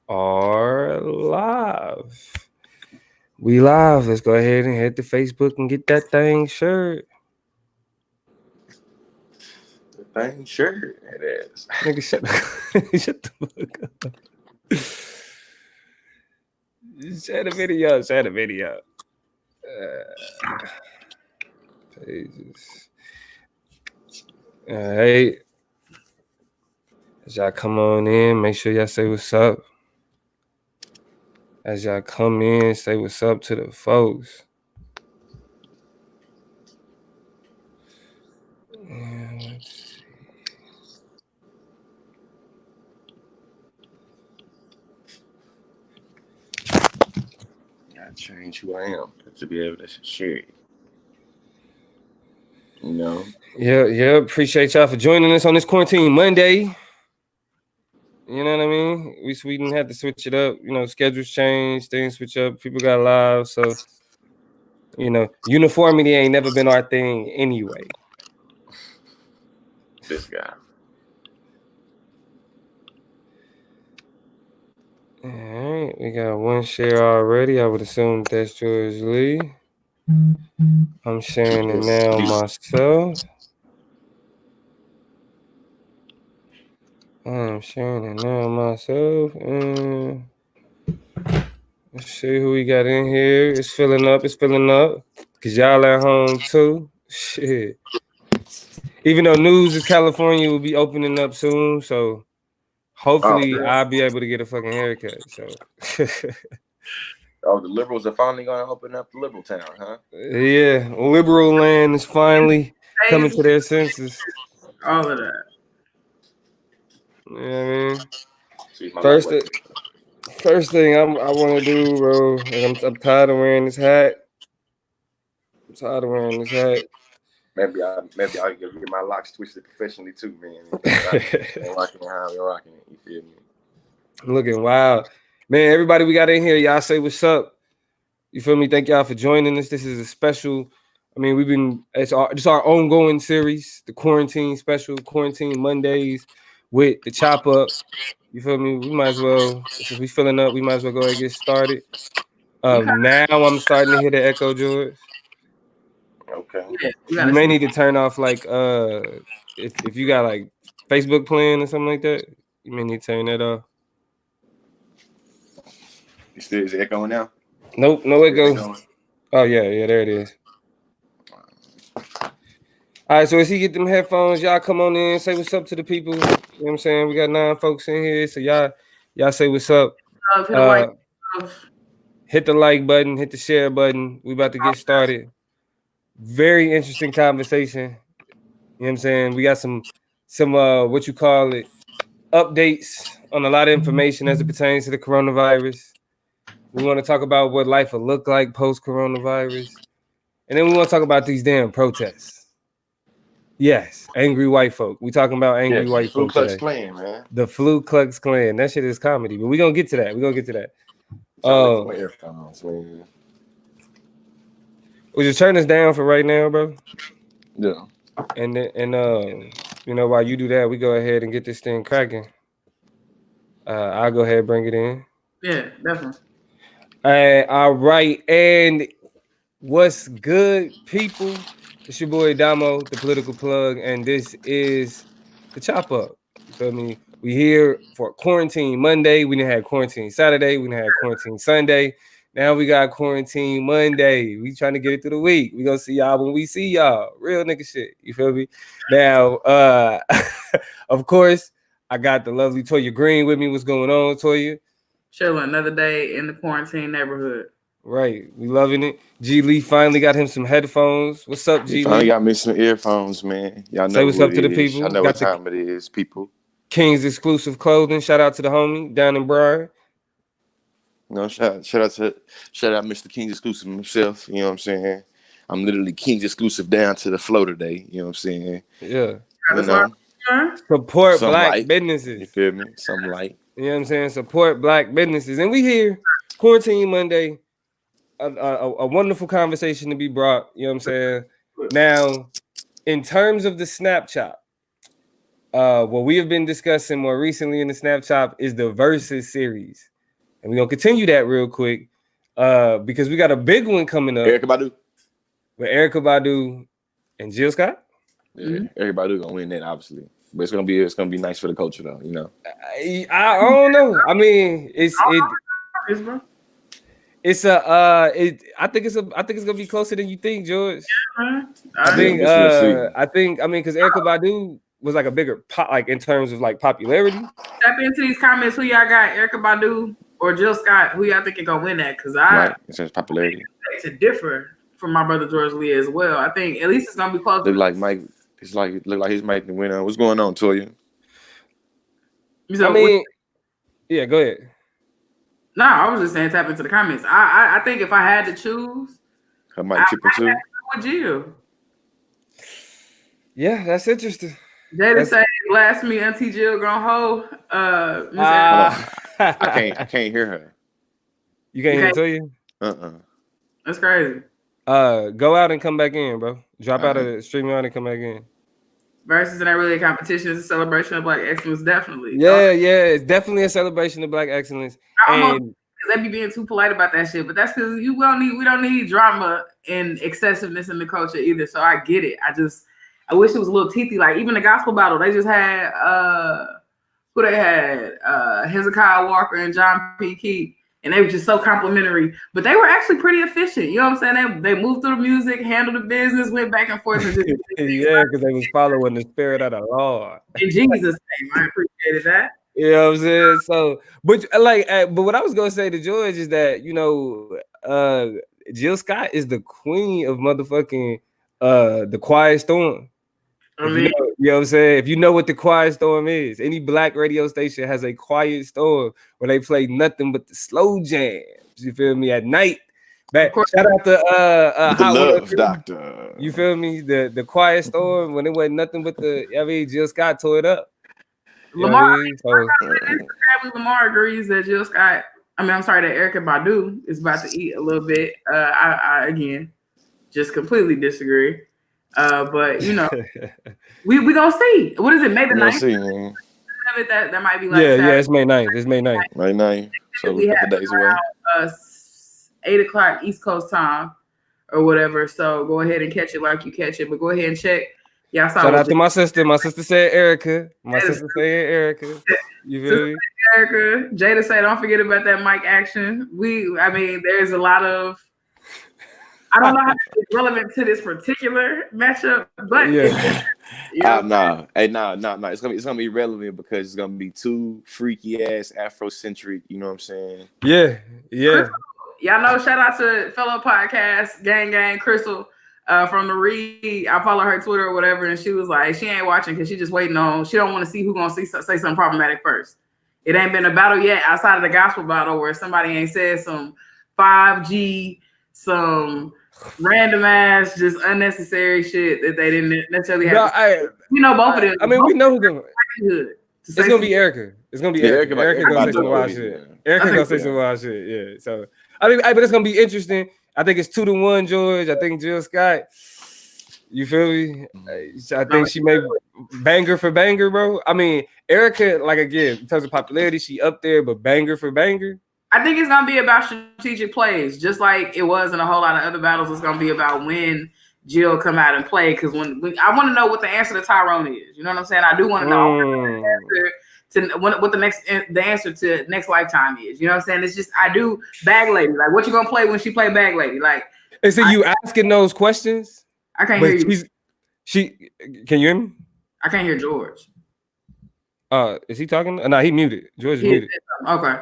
are live. We live. Let's go ahead and head to Facebook and get that thing shirt. The thing, sure, it is. Nigga, shut the fuck up. Share the video. Share the video. Pages. All right. As y'all come on in, make sure y'all say what's up. As y'all come in, say what's up to the folks. Let's see. Gotta change who I am to be able to share it. You know? Yeah. Appreciate y'all for joining us on this quarantine Monday. You know what I mean? We didn't have to switch it up. You know, schedules change, things switch up. People got lives, so uniformity ain't never been our thing anyway. This guy. All right, we got one share already. I would assume that's George Lee. I'm sharing it now myself. I'm sharing it now myself. Let's see who we got in here. It's filling up. Cause y'all at home too. Shit. Even though News is California will be opening up soon, so hopefully I'll be able to get a fucking haircut. So the liberals are finally gonna open up the liberal town, huh? yeah, liberal land is finally coming to their senses. All of that. You know what I mean? First thing I want to do, bro, and I'm tired of wearing this hat. Maybe I'll get my locks twisted professionally too, man. Rocking how we're rocking it. You feel me? I'm looking wild, man. Everybody we got in here, y'all say what's up. You feel me? Thank y'all for joining us. This is a special. I mean, it's our ongoing series, the quarantine special, quarantine Mondays with the chop up. You feel me? We might as well, since we filling up, we might as well go ahead and get started. Now I'm starting to hear the echo, George. Okay. You may need to turn off if you got like Facebook playing or something like that, you may need to turn that off. Is it echoing now? Nope, no echo. Oh yeah, there it is. All right, so as he get them headphones, y'all come on in, say what's up to the people. You know what I'm saying? We got 9 folks in here, so y'all say what's up. Hit the like button, hit the share button. We about to get started. Very interesting conversation. You know what I'm saying? We got some what you call it, updates on a lot of information as it pertains to the coronavirus. We want to talk about what life will look like post-coronavirus. And then we want to talk about these damn protests. Yes, angry white folk. We talking about angry white folk today. The Ku Klux Klan, man. The Ku Klux Klan. That shit is comedy, but we're going to get to that. Would you turn us down for right now, bro? Yeah. And while you do that, we go ahead and get this thing cracking. I'll go ahead and bring it in. Yeah, definitely. All right, and what's good, people? It's your boy Damo, the political plug, and this is the chop up. You feel me? We here for quarantine Monday. We didn't have quarantine Saturday. We didn't have quarantine Sunday. Now we got quarantine Monday. We trying to get it through the week. We gonna see y'all when we see y'all. Real nigga shit. You feel me? Now, of course, I got the lovely Toya Green with me. What's going on, Toya? Chilling another day in the quarantine neighborhood. Right, we loving it. G Lee finally got him some headphones. What's up, G Lee? Finally got me some earphones, man. Y'all know say what's up to the people. I know what time it is, people. King's exclusive clothing. Shout out to the homie down in Briar. No, shout out Mr. King's exclusive himself. You know what I'm saying? I'm literally King's exclusive down to the flow today. You know what I'm saying? Yeah. You know, support black businesses. You feel me? Some light. You know what I'm saying? Support black businesses. And we here, quarantine Monday. A wonderful conversation to be brought. You know what I'm saying? Now, in terms of the Snapchat, what we have been discussing more recently in the Snapchat is the Versus series. and we're gonna continue that real quick because we got a big one coming up Erykah Badu. with Erykah Badu and Jill Scott. Yeah, Erykah Badu gonna win that, obviously. But it's gonna be nice for the culture, though. You know. I don't know. I mean, I think it's gonna be closer than you think, George. I think because Erykah Badu was like a bigger pop, like in terms of like popularity. Step into these comments. Who y'all got? Erykah Badu or Jill Scott? Who y'all think is gonna win that? Because Right, in terms of popularity. To differ from my brother George Lee as well. I think at least it's gonna be close. Look like Mike. Look like he's Mike the winner. What's going on, Toya? So, I mean, yeah, go ahead. No, I was just saying tap into the comments. I think if I had to choose, Her Mike Chipper too. With Jill. Yeah, that's interesting. Jada say blasphemy, Auntie Jill gonna hold. I can't hear her. You can't even tell you. That's crazy. Go out and come back in, bro. Drop out of the stream out and come back in. Versus not really a competition, it's a celebration of Black excellence, definitely. Yeah, it's definitely a celebration of Black excellence. And they be being too polite about that shit, but that's because we don't need drama and excessiveness in the culture either. So I get it. I wish it was a little teethy. Like even the gospel battle, they just had who they had Hezekiah Walker and John P. Key, and they were just so complimentary. But they were actually pretty efficient. You know what I'm saying? They moved through the music, handled the business, went back and forth. And just yeah, because they was following the spirit of the Lord. In Jesus' name, I appreciated that. You know what I'm saying? So, but what I was gonna say to George is that Jill Scott is the queen of motherfucking the Quiet Storm. I mean, you know what I'm saying? If you know what the Quiet Storm is, any Black radio station has a Quiet Storm where they play nothing but the slow jams. You feel me? At night. Shout out to the Love Doctor. You feel me? The Quiet Storm when it wasn't nothing but Jill Scott tore it up. Lamar agrees that Jill Scott. I'm sorry that Erykah Badu is about to eat a little bit. I again just completely disagree. But we gonna see. What is it? May the 9th? That might be like it's May 9th. It's May 9th. May 9th. So we have the days away. 8:00 East Coast time or whatever. So go ahead and catch it like you catch it. But go ahead and check. Yeah, shout out to my sister. My sister said Erykah. My sister said Erykah. You feel me? Erykah. Jada said, don't forget about that mic action. There's a lot of. I don't know how it's relevant to this particular matchup, but no. It's gonna be relevant because it's gonna be two freaky ass Afrocentric. You know what I'm saying? Yeah. Y'all know. Shout out to fellow podcast gang Crystal from the Read. I follow her Twitter or whatever, and she was like, she ain't watching because she just waiting on. She don't want to see who gonna say something problematic first. It ain't been a battle yet outside of the gospel battle where somebody ain't said some 5G. Some random ass, just unnecessary shit that they didn't necessarily have. Both of them. I mean, we know who it's gonna be Erykah. It's gonna be Erykah. Erykah gonna say some wild shit. Erykah gonna say some wild shit. Yeah. So but it's gonna be interesting. I think it's 2-1, George. I think Jill Scott. You feel me? I think she may banger for banger, bro. I mean, Erykah, like again, in terms of popularity, she up there, but banger for banger. I think it's gonna be about strategic plays, just like it was in a whole lot of other battles. It's gonna be about when Jill come out and play. Because when I want to know what the answer to Tyrone is, you know what I'm saying? I do want to know what the answer to Next Lifetime is. You know what I'm saying? It's just I do Bag Lady. Like, what you gonna play when she play Bag Lady? Like, and so you asking those questions? I can't hear you. Can you hear me? I can't hear George. Is he talking? No, he muted. George muted. Okay.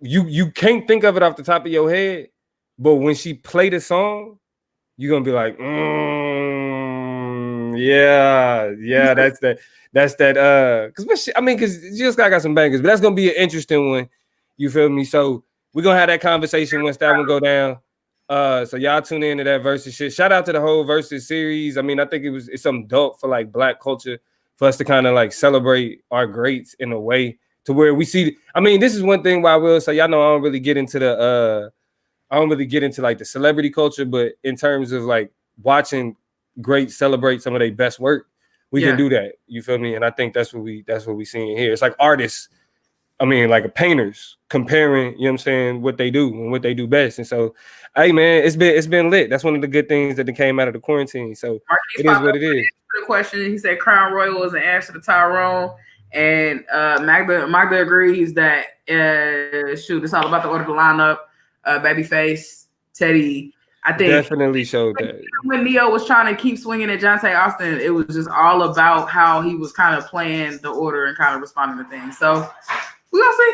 You can't think of it off the top of your head, but when she played the song, you're gonna be like, yeah, that's that. Because Jill Scott got some bangers, but that's gonna be an interesting one. You feel me? So we're gonna have that conversation once that one go down. So y'all tune into that Versus shit. Shout out to the whole Versus series. I mean, I think it's something dope for like Black culture for us to kind of like celebrate our greats in a way to where we see. I mean, this is one thing why I will say, y'all know I don't really get into like the celebrity culture, but in terms of like watching greats celebrate some of their best work, we can do that. You feel me? And I think that's what we seeing here. It's like artists like a painters comparing, you know what I'm saying, what they do and what they do best. And so, hey man, it's been lit. That's one of the good things that came out of the quarantine. So Marquise it is what it is. The question, he said Crown Royal was an answer to Tyrone, and Magda agrees that it's all about the order of the lineup. Babyface, Teddy, I think Definitely showed that. when Neo was trying to keep swinging at Jonte Austin, it was just all about how he was kind of playing the order and kind of responding to things. So we're gonna see.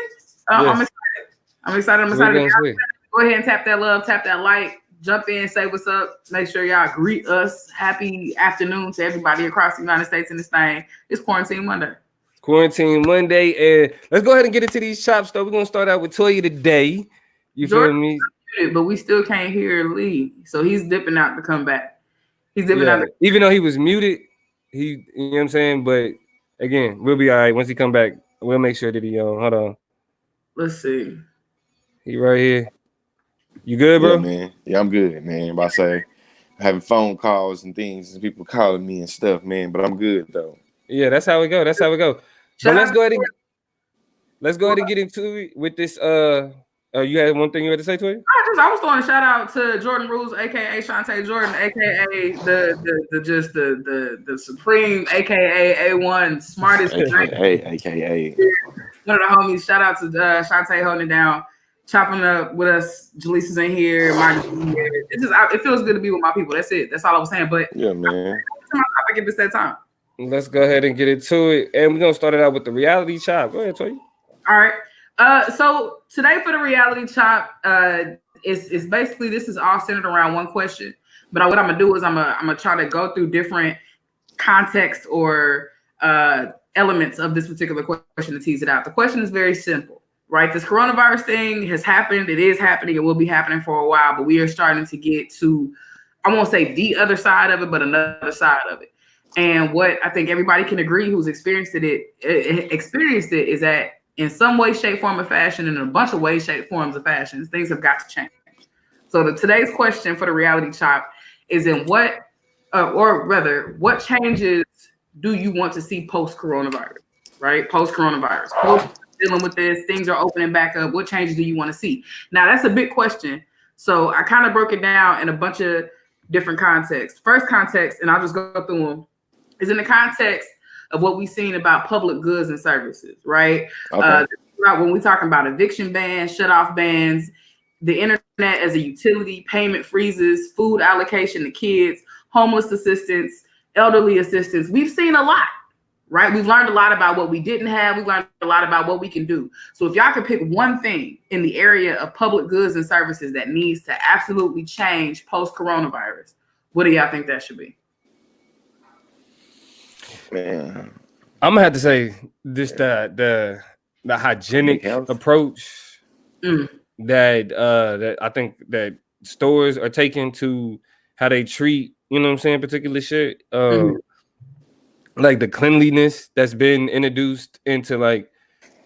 Yes. I'm excited. Go ahead and tap that love, tap that like, jump in, say what's up. Make sure y'all greet us. Happy afternoon to everybody across the United States in this thing. It's Quarantine Monday. Quarantine Monday, and let's go ahead and get into these chops though. We're gonna start out with Toya today. You feel me? But we still can't hear Lee, so he's dipping out to come back. He's dipping out. Even though he was muted, you know what I'm saying. But again, we'll be all right once he come back. We'll make sure that he hold on. Let's see. He right here. You good, bro? Yeah, man. Yeah, I'm good, man. About to say, having phone calls and things, and people calling me and stuff, man. But I'm good though. Yeah, that's how we go. That's how we go. So let's go ahead and get into it with this. You had one thing you had to say to it? I was throwing a shout out to Jordan Rules, aka Shantae Jordan, aka the supreme, aka A1 smartest. aka one of the homies. Shout out to Shantae holding it down, chopping up with us. Jaleesa's in here. It feels good to be with my people. That's it. That's all I was saying. But yeah, man. I give this that time. Let's go ahead and get into it, and we're gonna start it out with the reality chop. Go ahead, Toya. All right. So today for the reality chop, is basically, this is all centered around one question. But what I'm gonna do is I'm gonna try to go through different context or elements of this particular question to tease it out. The question is very simple, right? This coronavirus thing has happened. It is happening. It will be happening for a while. But we are starting to get to, I won't say the other side of it, but another side of it. And what I think everybody can agree who's experienced it is that in some way, shape, form, or fashion, in a bunch of ways, shape, forms, or fashions, things have got to change. So today's question for the reality chop is what changes do you want to see post-coronavirus, right? Post-coronavirus, post dealing with this, things are opening back up. What changes do you want to see? Now, that's a big question. So I kind of broke it down in a bunch of different contexts. First context, and I'll just go through them, is in the context of what we've seen about public goods and services, right? Okay. When we're talking about eviction bans, shut-off bans, the internet as a utility, payment freezes, food allocation to kids, homeless assistance, elderly assistance. We've seen a lot, right? We've learned a lot about what we didn't have. We've learned a lot about what we can do. So if y'all could pick one thing in the area of public goods and services that needs to absolutely change post-coronavirus, what do y'all think that should be? Man, I'm gonna have to say this: the hygienic approach that I think that stores are taking to how they treat, you know what I'm saying, particular shit. Like the cleanliness that's been introduced into like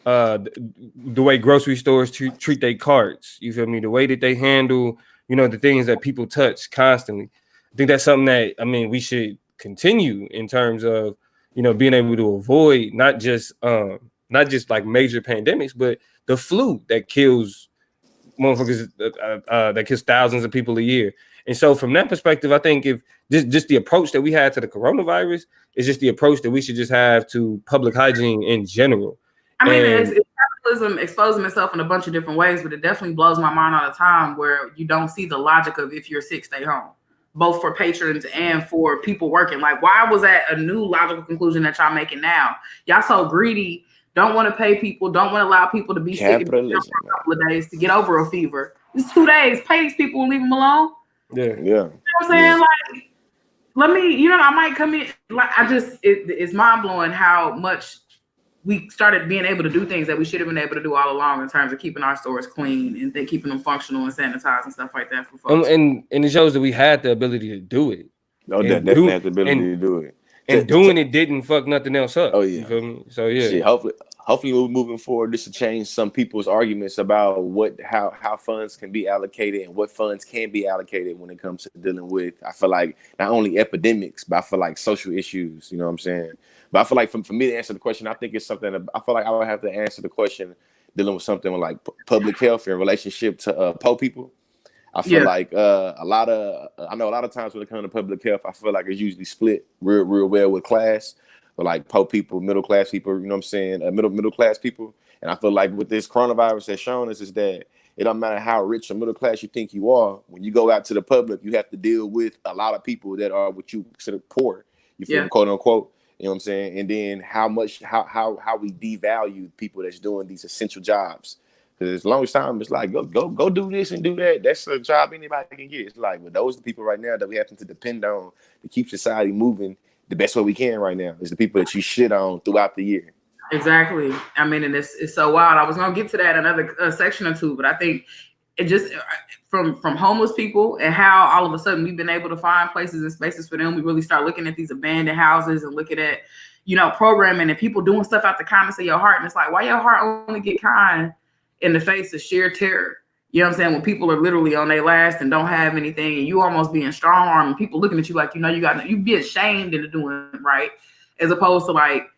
the way grocery stores treat their carts. You feel me? The way that they handle, you know, the things that people touch constantly. I think that's something that we should continue in terms of, you know, being able to avoid not just like major pandemics, but the flu that kills motherfuckers, that kills thousands of people a year. And so from that perspective, I think if just the approach that we had to the coronavirus is just the approach that we should just have to public hygiene in general. I mean, it's capitalism exposing itself in a bunch of different ways, but it definitely blows my mind all the time where you don't see the logic of if you're sick, stay home, both for patrons and for people working. Like, why was that a new logical conclusion that y'all making now? Y'all so greedy, don't want to pay people, don't want to allow people to be sick for a couple of days to get over a fever. It's 2 days. Pay these people and leave them alone. Yeah. You know what I'm saying? Like, let me, I might come in. Like, it's mind blowing how much we started being able to do things that we should have been able to do all along in terms of keeping our stores clean and then keeping them functional and sanitized and stuff like that for folks. And it shows that we had the ability to do it. No, definitely had the ability to do it. And doing it didn't fuck nothing else up. Oh yeah. You feel me? So yeah. Shit, hopefully moving forward, this will change some people's arguments about how funds can be allocated and what funds can be allocated when it comes to dealing with, I feel like, not only epidemics, but I feel like social issues, you know what I'm saying? But I feel like for me to answer the question, I think it's something that I feel like I would have to answer the question dealing with something like public health in relationship to poor people. I feel like I know a lot of times when it comes to public health, I feel like it's usually split real well with class, but like poor people, middle class people, you know what I'm saying, middle class people. And I feel like what this coronavirus has shown us is that it don't matter how rich or middle class you think you are. When you go out to the public, you have to deal with a lot of people that are what you consider poor. You feel me, quote unquote. You know what I'm saying? And then how we devalue people that's doing these essential jobs. Because as long as time, it's like go do this and do that. That's a job anybody can get. It's like, but those are the people right now that we have to depend on to keep society moving the best way we can right now. Is the people that you shit on throughout the year. Exactly. I mean, and it's so wild. I was gonna get to that another section or two, but I think it just from homeless people and how all of a sudden we've been able to find places and spaces for them. We really start looking at these abandoned houses and looking at, programming and people doing stuff out the kindness of your heart. And it's like, why your heart only get kind in the face of sheer terror? You know what I'm saying? When people are literally on their last and don't have anything, and you almost being strong armed, and people looking at you like, you be ashamed into doing it, right? As opposed to like,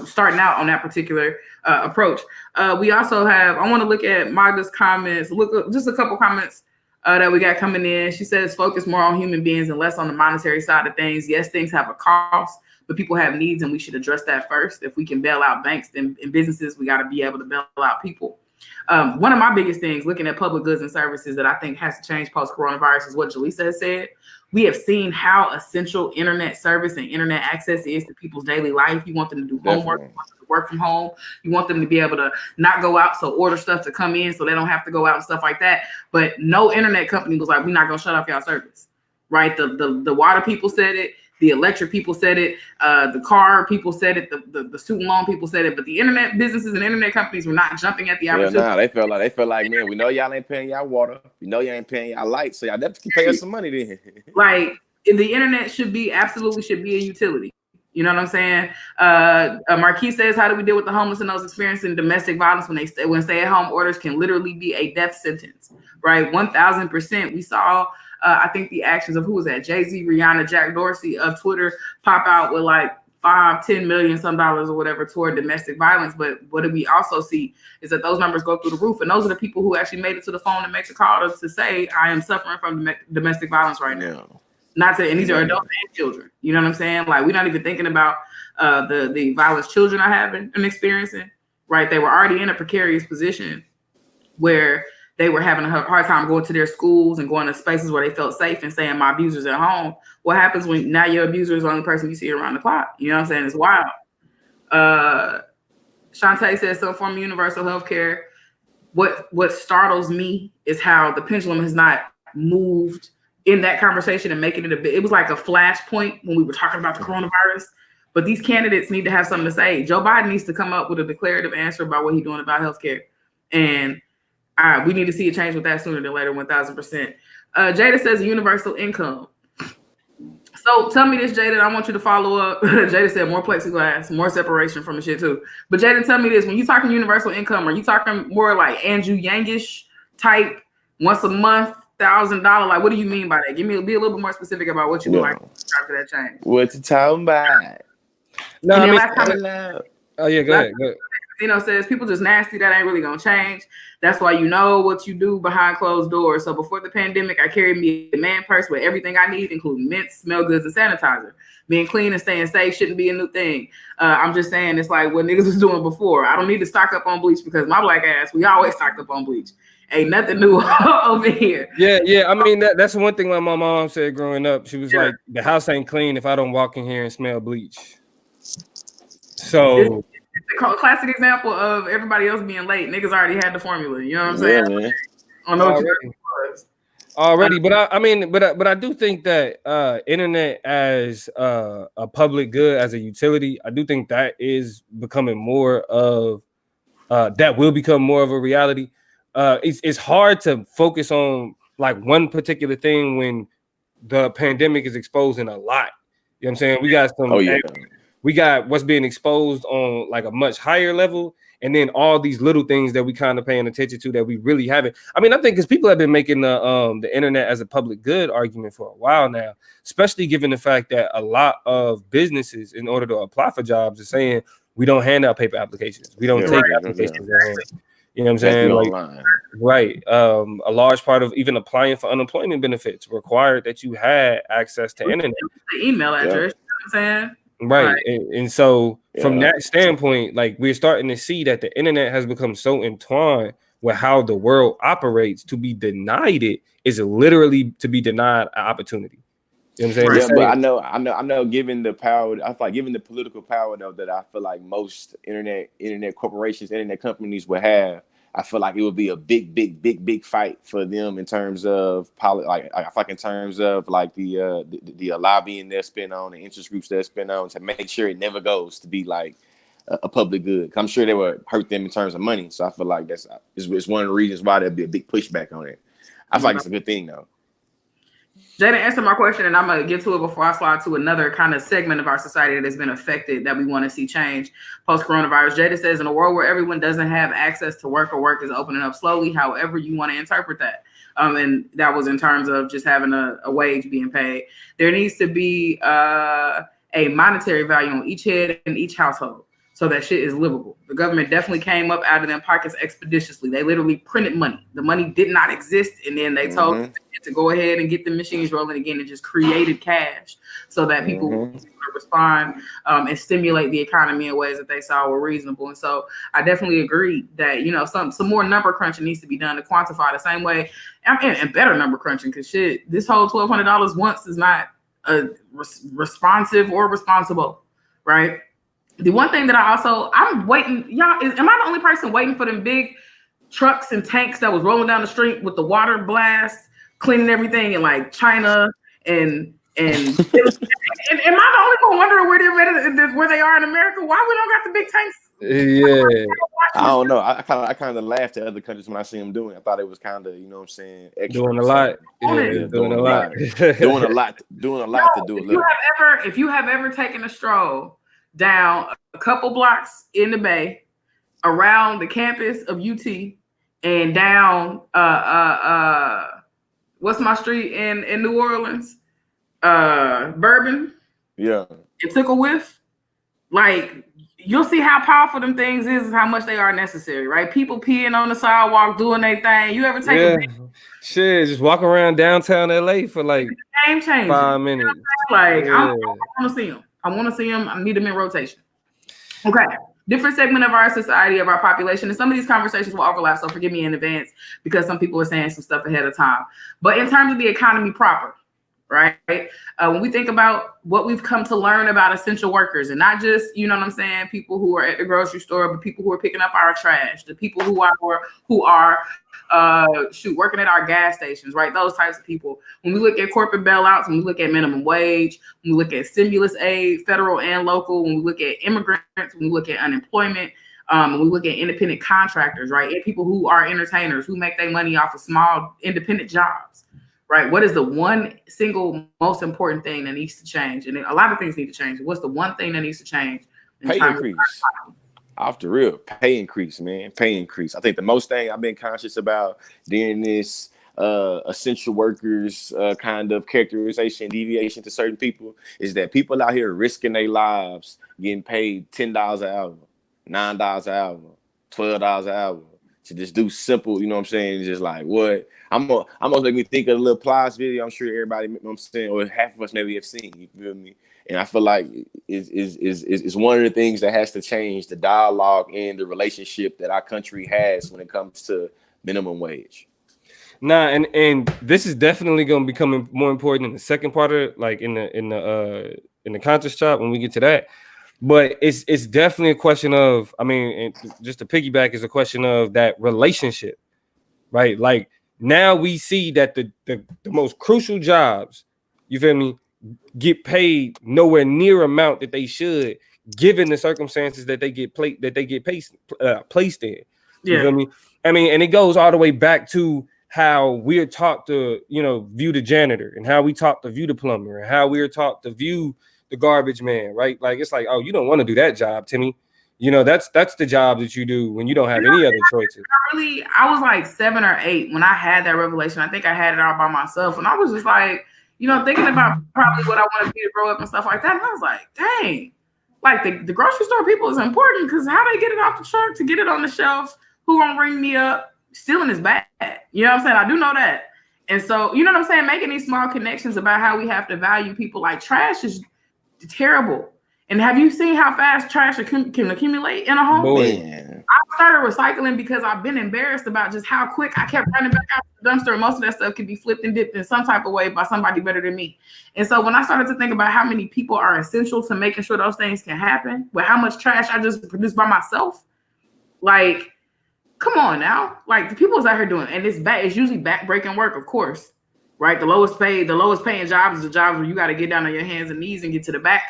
starting out on that particular approach. We also have, I want to look at Magda's comments, just a couple comments that we got coming in. She says, focus more on human beings and less on the monetary side of things. Yes, things have a cost, but people have needs and we should address that first. If we can bail out banks and businesses, we got to be able to bail out people. One of my biggest things looking at public goods and services that I think has to change post-coronavirus is what Jaleesa has said. We have seen how essential internet service and internet access is to people's daily life. You want them to do homework, you want them to work from home, you want them to be able to not go out, so order stuff to come in so they don't have to go out and stuff like that. But no internet company was like, we're not going to shut off y'all service, right? The water people said it. The electric people said it, the car people said it, the student loan people said it, but the internet businesses and internet companies were not jumping at the opportunity. Yeah, they felt like, man, we know y'all ain't paying y'all water, we know y'all ain't paying y'all lights, so y'all definitely pay us some money then. Like the internet absolutely should be a utility. You know what I'm saying? Marquis says, how do we deal with the homeless and those experiencing domestic violence when stay-at-home orders can literally be a death sentence, right? 1,000%. We saw. I think the actions of who was that? Jay-Z, Rihanna, Jack Dorsey of Twitter pop out with like $5-10 million some dollars or whatever toward domestic violence. But what we also see is that those numbers go through the roof. And those are the people who actually made it to the phone and make the call to say, I am suffering from domestic violence right now. And these are adults and children. You know what I'm saying? Like, we're not even thinking about the violence children are having and experiencing, right? They were already in a precarious position where they were having a hard time going to their schools and going to spaces where they felt safe and saying, my abuser's at home. What happens when now your abuser is the only person you see around the clock? You know what I'm saying? It's wild. Shantae says, some form of universal health care. What startles me is how the pendulum has not moved in that conversation and making it it was like a flashpoint when we were talking about the coronavirus. But these candidates need to have something to say. Joe Biden needs to come up with a declarative answer about what he's doing about healthcare. And we need to see a change with that sooner than later, 1,000%. Jada says universal income. So tell me this, Jada. I want you to follow up. Jada said more plexiglass, more separation from the shit too. But Jada, tell me this. When you talking universal income, are you talking more like Andrew Yangish type, once a month, $1,000? Like, what do you mean by that? Be a little bit more specific about what you would like to subscribe to that change. What you talking about? No, I mean, go ahead. Says people just nasty. That ain't really gonna change. That's why you know what you do behind closed doors. So before the pandemic, I carried me a man purse with everything I need, including mints, smell goods, and sanitizer. Being clean and staying safe shouldn't be a new thing. I'm just saying it's like what niggas was doing before. I don't need to stock up on bleach because my black ass, we always stocked up on bleach. Ain't nothing new over here. Yeah. I mean, that's one thing like my mom said growing up. She was like, the house ain't clean if I don't walk in here and smell bleach. So it's a classic example of everybody else being late. Niggas already had the formula. You know what I'm saying? Yeah, man. I don't know what already, but I do think that internet as a public good, as a utility, I do think that is becoming more of that will become more of a reality. It's hard to focus on like one particular thing when the pandemic is exposing a lot. You know what I'm saying? We got some. We got what's being exposed on like a much higher level, and then all these little things that we kind of paying attention to that we really haven't. I mean, I think because people have been making the internet as a public good argument for a while now, especially given the fact that a lot of businesses, in order to apply for jobs, are saying we don't hand out paper applications, we don't take applications. You know what I'm That's saying? the Like, online. right. A large part of even applying for unemployment benefits required that you had access to internet. The email address, you know what I'm saying? Right. Like, And so from Yeah. that standpoint, like we're starting to see that the internet has become so entwined with how the world operates. To be denied it is literally to be denied an opportunity. You know what I'm saying? Yeah, but I know. Given the power, I feel like given the political power though that I feel like most internet corporations, internet companies would have, I feel like it would be a big fight for them in terms of like I feel like in terms of like the lobbying they're spending on, the interest groups they're spending on to make sure it never goes to be like a public good. I'm sure they would hurt them in terms of money. So I feel like it's one of the reasons why there'd be a big pushback on it. I feel like it's a good thing though. Jada answered my question, and I'm going to get to it before I slide to another kind of segment of our society that has been affected that we want to see change post-coronavirus. Jada says, in a world where everyone doesn't have access to work or work is opening up slowly, however you want to interpret that. And that was in terms of just having a wage being paid. There needs to be a monetary value on each head in each household so that shit is livable. The government definitely came up out of them pockets expeditiously. They literally printed money. The money did not exist, and then they told to go ahead and get the machines rolling again and just created cash so that people would respond and stimulate the economy in ways that they saw were reasonable. And so I definitely agree that, you know, some more number crunching needs to be done to quantify the same way and better number crunching, because shit, this whole $1,200 once is not responsive or responsible, right? The one thing that I'm waiting, y'all, am I the only person waiting for them big trucks and tanks that was rolling down the street with the water blast, cleaning everything in like China and am I the only one wondering where they are in America? Why we don't got the big tanks? Yeah, I don't know. I kind of laughed at other countries when I see them doing. I thought it was kind of, you know what I'm saying, extra. doing a lot. Yeah, doing a lot. doing a lot to do a little. If you have ever taken a stroll down a couple blocks in the Bay, around the campus of UT, and down what's my street in New Orleans? Bourbon. Yeah. It took a whiff. Like, you'll see how powerful them things is how much they are necessary, right? People peeing on the sidewalk, doing their thing. You ever take shit, just walk around downtown LA for like game changer. 5 minutes. You know, like, I want to see them. I need them in rotation. Okay. Different segment of our society, of our population, and some of these conversations will overlap, so forgive me in advance because some people are saying some stuff ahead of time. But in terms of the economy proper, right? When we think about what we've come to learn about essential workers, and not just, you know what I'm saying, people who are at the grocery store, but people who are picking up our trash, the people who are working at our gas stations, right? Those types of people. When we look at corporate bailouts, when we look at minimum wage, when we look at stimulus aid, federal and local, when we look at immigrants, when we look at unemployment, when we look at independent contractors, right? And people who are entertainers, who make their money off of small independent jobs, right? What is the one single most important thing that needs to change? And a lot of things need to change. What's the one thing that needs to change? Pay increase. Off the real, pay increase, man. Pay increase. I think the most thing I've been conscious about during this essential workers kind of characterization, deviation to certain people, is that people out here risking their lives, getting paid $10 an hour, $9 an hour, $12 an hour to just do simple, you know what I'm saying? Just like what? Almost make me think of the little Plies video. I'm sure everybody, you know what I'm saying, or half of us maybe have seen. You feel me? And I feel like is one of the things that has to change the dialogue and the relationship that our country has when it comes to minimum wage. Nah, and this is definitely going to be becoming more important in the second part of it, like in the conscious chop when we get to that. But it's definitely a question of, I mean, just to piggyback, is a question of that relationship, right? Like now we see that the most crucial jobs, you feel me, get paid nowhere near amount that they should, given the circumstances that they get placed in. You feel me? I mean, and it goes all the way back to how we're taught to, you know, view the janitor, and how we taught to view the plumber, and how we're taught to view the garbage man, right? Like it's like, oh, you don't want to do that job, Timmy. You know, that's the job that you do when you don't have any other choices. I was like 7 or 8 when I had that revelation. I think I had it all by myself, and I was just like, you know, thinking about probably what I want to be to grow up and stuff like that. And I was like, dang, like the grocery store people is important, because how they get it off the truck to get it on the shelf, who gonna ring me up? Stealing is bad. You know what I'm saying? I do know that. And so, you know what I'm saying? Making these small connections about how we have to value people. Like, trash is terrible. And have you seen how fast trash can accumulate in a home? Man. I started recycling because I've been embarrassed about just how quick I kept running back out the dumpster. Most of that stuff could be flipped and dipped in some type of way by somebody better than me. And so when I started to think about how many people are essential to making sure those things can happen, with how much trash I just produce by myself, like, come on now. Like, the people's out here doing, and it's usually back-breaking work, of course, right? The lowest paying jobs is the jobs where you got to get down on your hands and knees and get to the back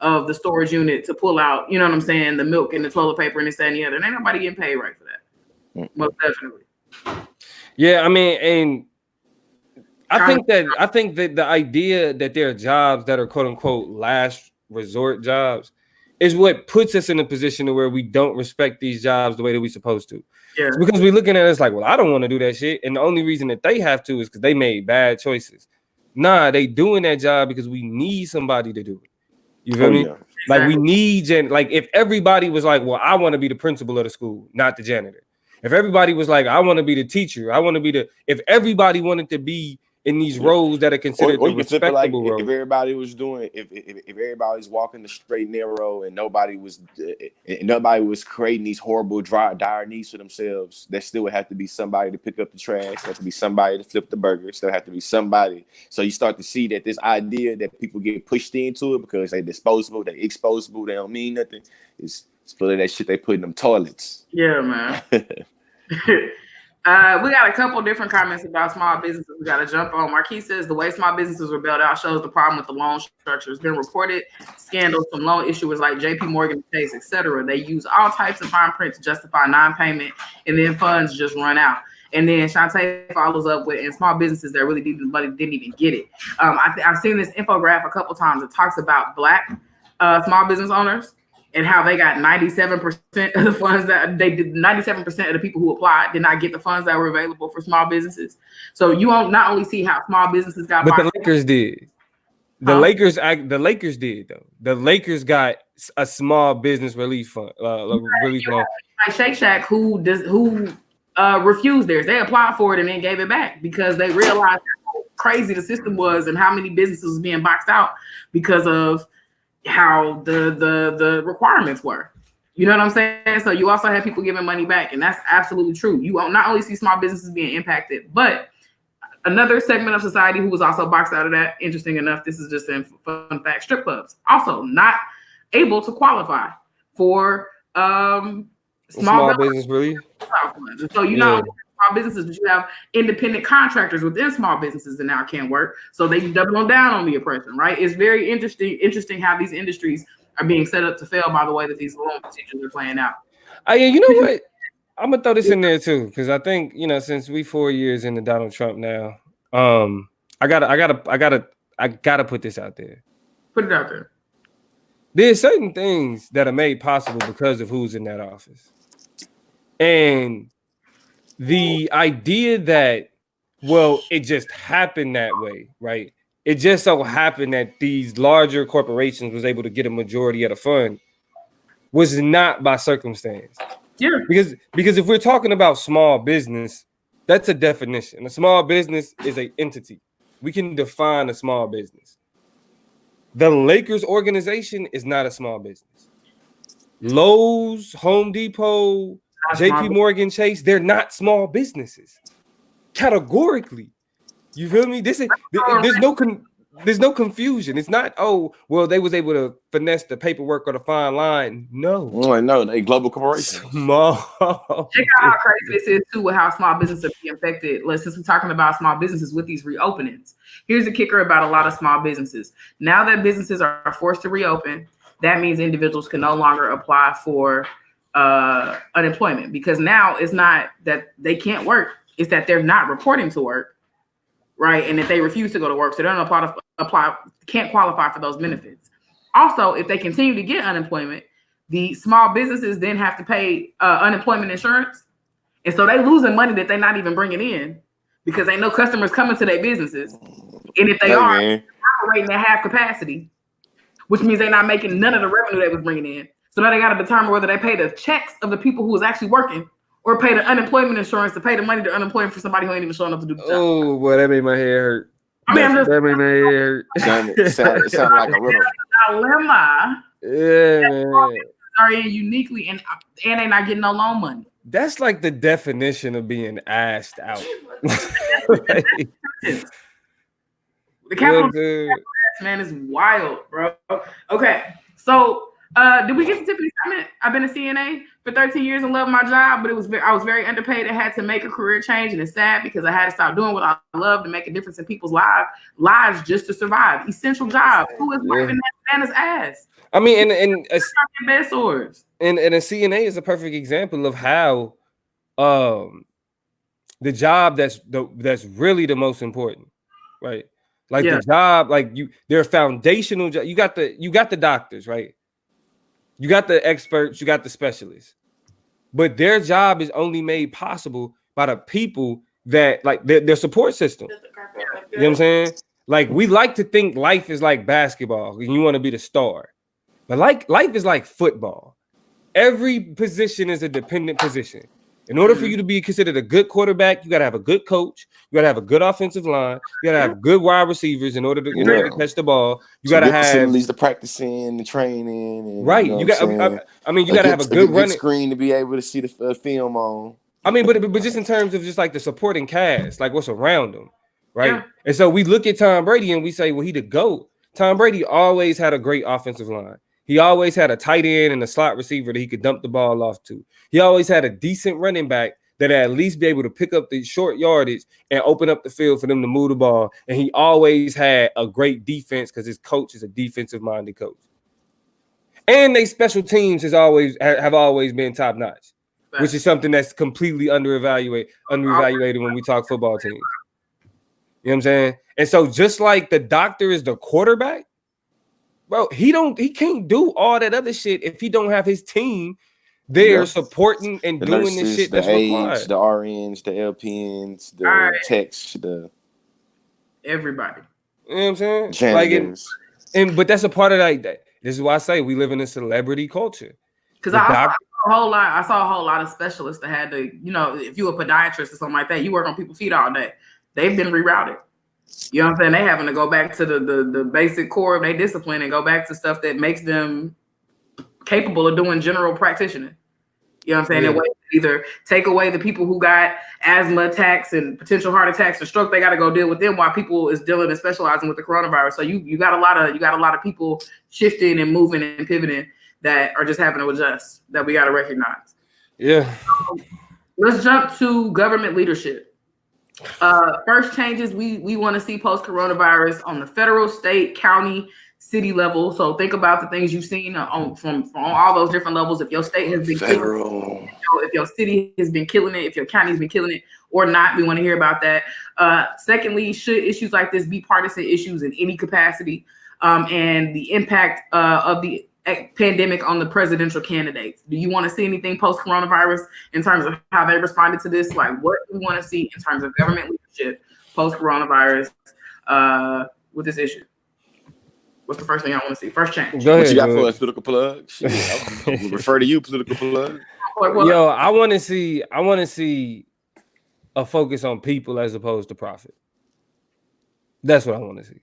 of the storage unit to pull out, you know what I'm saying, the milk and the toilet paper and this, that, and the other. And ain't nobody getting paid right for that. Most definitely. Yeah, I mean, and I think that the idea that there are jobs that are quote unquote last resort jobs is what puts us in a position where we don't respect these jobs the way that we're supposed to. Yeah. It's because we're looking at it like, well, I don't want to do that shit. And the only reason that they have to is because they made bad choices. Nah, they doing that job because we need somebody to do it. You feel me? Yeah. Like, we need like, if everybody was like, well, I want to be the principal of the school, not the janitor. If everybody was like, I want to be the teacher, I want to be if everybody wanted to be in these roles that are considered or the you can flip it like respectable if everybody was doing if everybody's walking the straight and narrow and nobody was creating these horrible dire needs for themselves, there still would have to be somebody to pick up the trash, there have to be somebody to flip the burgers, there have to be somebody. So you start to see that this idea that people get pushed into it because they're disposable, they're exposable, they don't mean nothing. It's full of that shit they put in them toilets. Yeah, man. We got a couple different comments about small businesses we got to jump on. Marquis says the way small businesses were bailed out shows the problem with the loan structure. It's been reported scandals from loan issuers like JP Morgan, Chase, etc. They use all types of fine print to justify non-payment, and then funds just run out. And then Shantae follows up with, in small businesses that really didn't even get it. I've seen this infographic a couple times. It talks about Black small business owners and how they got 97% of the funds that they did. 97% of the people who applied did not get the funds that were available for small businesses. So you won't not only see how small businesses got, but the Lakers did. The Lakers did though. The Lakers got a small business relief fund. Relief loan. Like Shake Shack, who refused theirs. They applied for it and then gave it back because they realized how crazy the system was and how many businesses was being boxed out because of how the requirements were. You know what I'm saying? So you also have people giving money back, and that's absolutely true. You won't not only see small businesses being impacted, but another segment of society who was also boxed out of that, interesting enough, this is just a fun fact, strip clubs, also not able to qualify for small business relief. So you know, small businesses, but you have independent contractors within small businesses that now can't work. So they doubling down on the oppression, right? It's very interesting how these industries are being set up to fail by the way that these loan procedures are playing out. Yeah, you know what? I'm gonna throw this in there too, because I think, you know, since we 4 years into Donald Trump now, I gotta put this out there. Put it out there. There's certain things that are made possible because of who's in that office. And the idea that, well, it just happened that way, right? It just so happened that these larger corporations was able to get a majority of the fund was not by circumstance. Yeah. Because if we're talking about small business, that's a definition. A small business is an entity. We can define a small business. The Lakers organization is not a small business. Lowe's, Home Depot, JP Morgan Chase, they're not small businesses. Categorically. You feel me? There's no confusion. It's not, oh, well, they was able to finesse the paperwork or the fine line. No. No, they global corporations. Small. Check out how crazy this is too with how small businesses are being affected. Since we're talking about small businesses with these reopenings. Here's the kicker about a lot of small businesses. Now that businesses are forced to reopen, that means individuals can no longer apply for unemployment, because now it's not that they can't work, it's that they're not reporting to work, right? And if they refuse to go to work, so they don't can't qualify for those benefits. Also, if they continue to get unemployment, the small businesses then have to pay unemployment insurance, and so they losing money that they're not even bringing in because they know customers coming to their businesses, and if they are operating at half capacity, which means they're not making none of the revenue they was bringing in. So now they got to determine whether they pay the checks of the people who was actually working or pay the unemployment insurance to pay the money to unemployment for somebody who ain't even showing up to do the job. Oh, boy, that made my head hurt. I mean, I'm just That made my head hurt. It sound like a riddle. dilemma Yeah, man. are in uniquely, and they not getting no loan money. That's like the definition of being asked out. Like, The capital look good. man is wild, bro. Okay, so did we get to Tiffany's comment? I've been a CNA for 13 years and love my job, but I was very underpaid and had to make a career change, and it's sad because I had to stop doing what I love to make a difference in people's lives just to survive. Essential job. Who is wiping that man's ass? I mean, and Bed sores. a CNA is a perfect example of how the job that's really the most important, right? Like the job, like they're foundational. You got the doctors, right? You got the experts, you got the specialists, but their job is only made possible by the people that like their support system. You know what I'm saying? Like we like to think life is like basketball and you want to be the star, but like life is like football. Every position is a dependent position. In order for you to be considered a good quarterback, you got to have a good coach. You got to have a good offensive line. You got to have good wide receivers in order to catch the ball. You got to have facilities to practice in, the training. And, right. You know you got. You got to have a good running screen to be able to see the film on. I mean, but just in terms of just like the supporting cast, like what's around them, right? Yeah. And so we look at Tom Brady and we say, well, he the GOAT. Tom Brady always had a great offensive line. He always had a tight end and a slot receiver that he could dump the ball off to. He always had a decent running back that at least be able to pick up the short yardage and open up the field for them to move the ball. And he always had a great defense because his coach is a defensive-minded coach. And they special teams have always been top notch, which is something that's completely underevaluated when we talk football teams. You know what I'm saying? And so just like the doctor is the quarterback, bro, he can't do all that other shit if he don't have his team there supporting and doing the shit that's required. The RNs, the LPNs, the techs, everybody. You know what I'm saying? Janitors. But that's a part of like that. This is why I say we live in a celebrity culture. Because I saw a whole lot of specialists that had to, if you a podiatrist or something like that, you work on people's feet all day. They've been rerouted. You know what I'm saying? They having to go back to the basic core of their discipline and go back to stuff that makes them capable of doing general practitioning. You know what I'm saying? Yeah. Either take away the people who got asthma attacks and potential heart attacks and stroke, they got to go deal with them while people is dealing and specializing with the coronavirus. So you got a lot of people shifting and moving and pivoting that are just having to adjust that we got to recognize. Yeah. Let's jump to government leadership. First changes we want to see post coronavirus on the federal, state, county, city level. So think about the things you've seen from all those different levels. If your state has been federal, if your city has been killing it, if your county's been killing it or not, we want to hear about that. Secondly, should issues like this be partisan issues in any capacity? And the impact of the pandemic on the presidential candidates. Do you want to see anything post coronavirus in terms of how they responded to this? Like what we want to see in terms of government leadership post coronavirus with this issue? What's the first thing I want to see? First change. What you got for us, political plug? I'll refer to you, political plug. Yo, I want to see a focus on people as opposed to profit. That's what I want to see.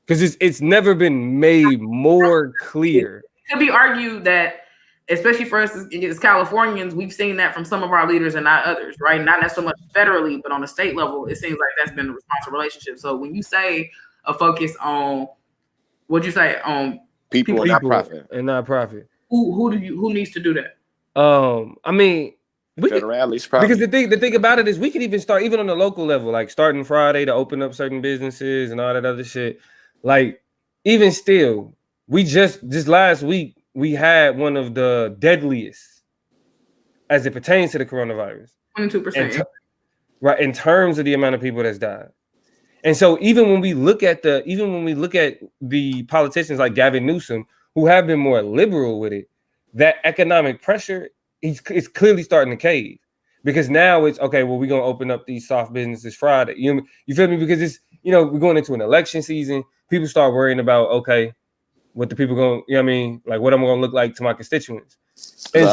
Because it's never been made more clear. It could be argued that, especially for us as Californians, we've seen that from some of our leaders and not others, right? Not so much federally, but on a state level, it seems like that's been a responsive relationship. So when you say a focus on, what'd you say, on people and not profit, who needs to do that? I mean, federales probably. Because the thing about it is we could even start even on the local level, like starting Friday to open up certain businesses and all that other shit. Like even still, we just last week we had one of the deadliest as it pertains to the coronavirus. 22%. Right, in terms of the amount of people that's died. And so even when we look at the politicians like Gavin Newsom, who have been more liberal with it, that economic pressure it's clearly starting to cave. Because now it's okay, well, we're gonna open up these soft businesses Friday. You feel me? Because it's we're going into an election season. People start worrying about, okay, what the people going, like what am I gonna look like to my constituents? And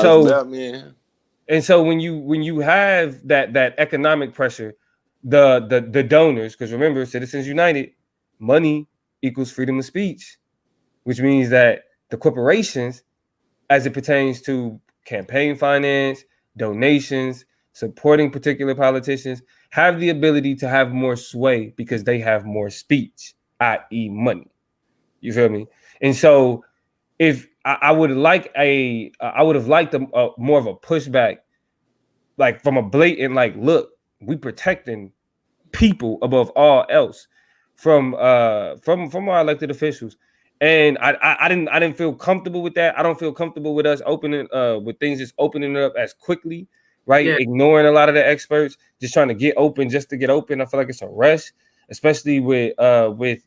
And so when you have that economic pressure, the donors, because remember, Citizens United, money equals freedom of speech, which means that the corporations, as it pertains to campaign finance, donations, supporting particular politicians, have the ability to have more sway because they have more speech, i.e. money. You feel me? And so if I would have liked more of a pushback, like from a blatant, like, look, we protecting people above all else from our elected officials. And I didn't feel comfortable with that. I don't feel comfortable with us opening with things just opening up as quickly, right? Yeah. Ignoring a lot of the experts, just trying to get open just to get open. I feel like it's a rush, especially with the way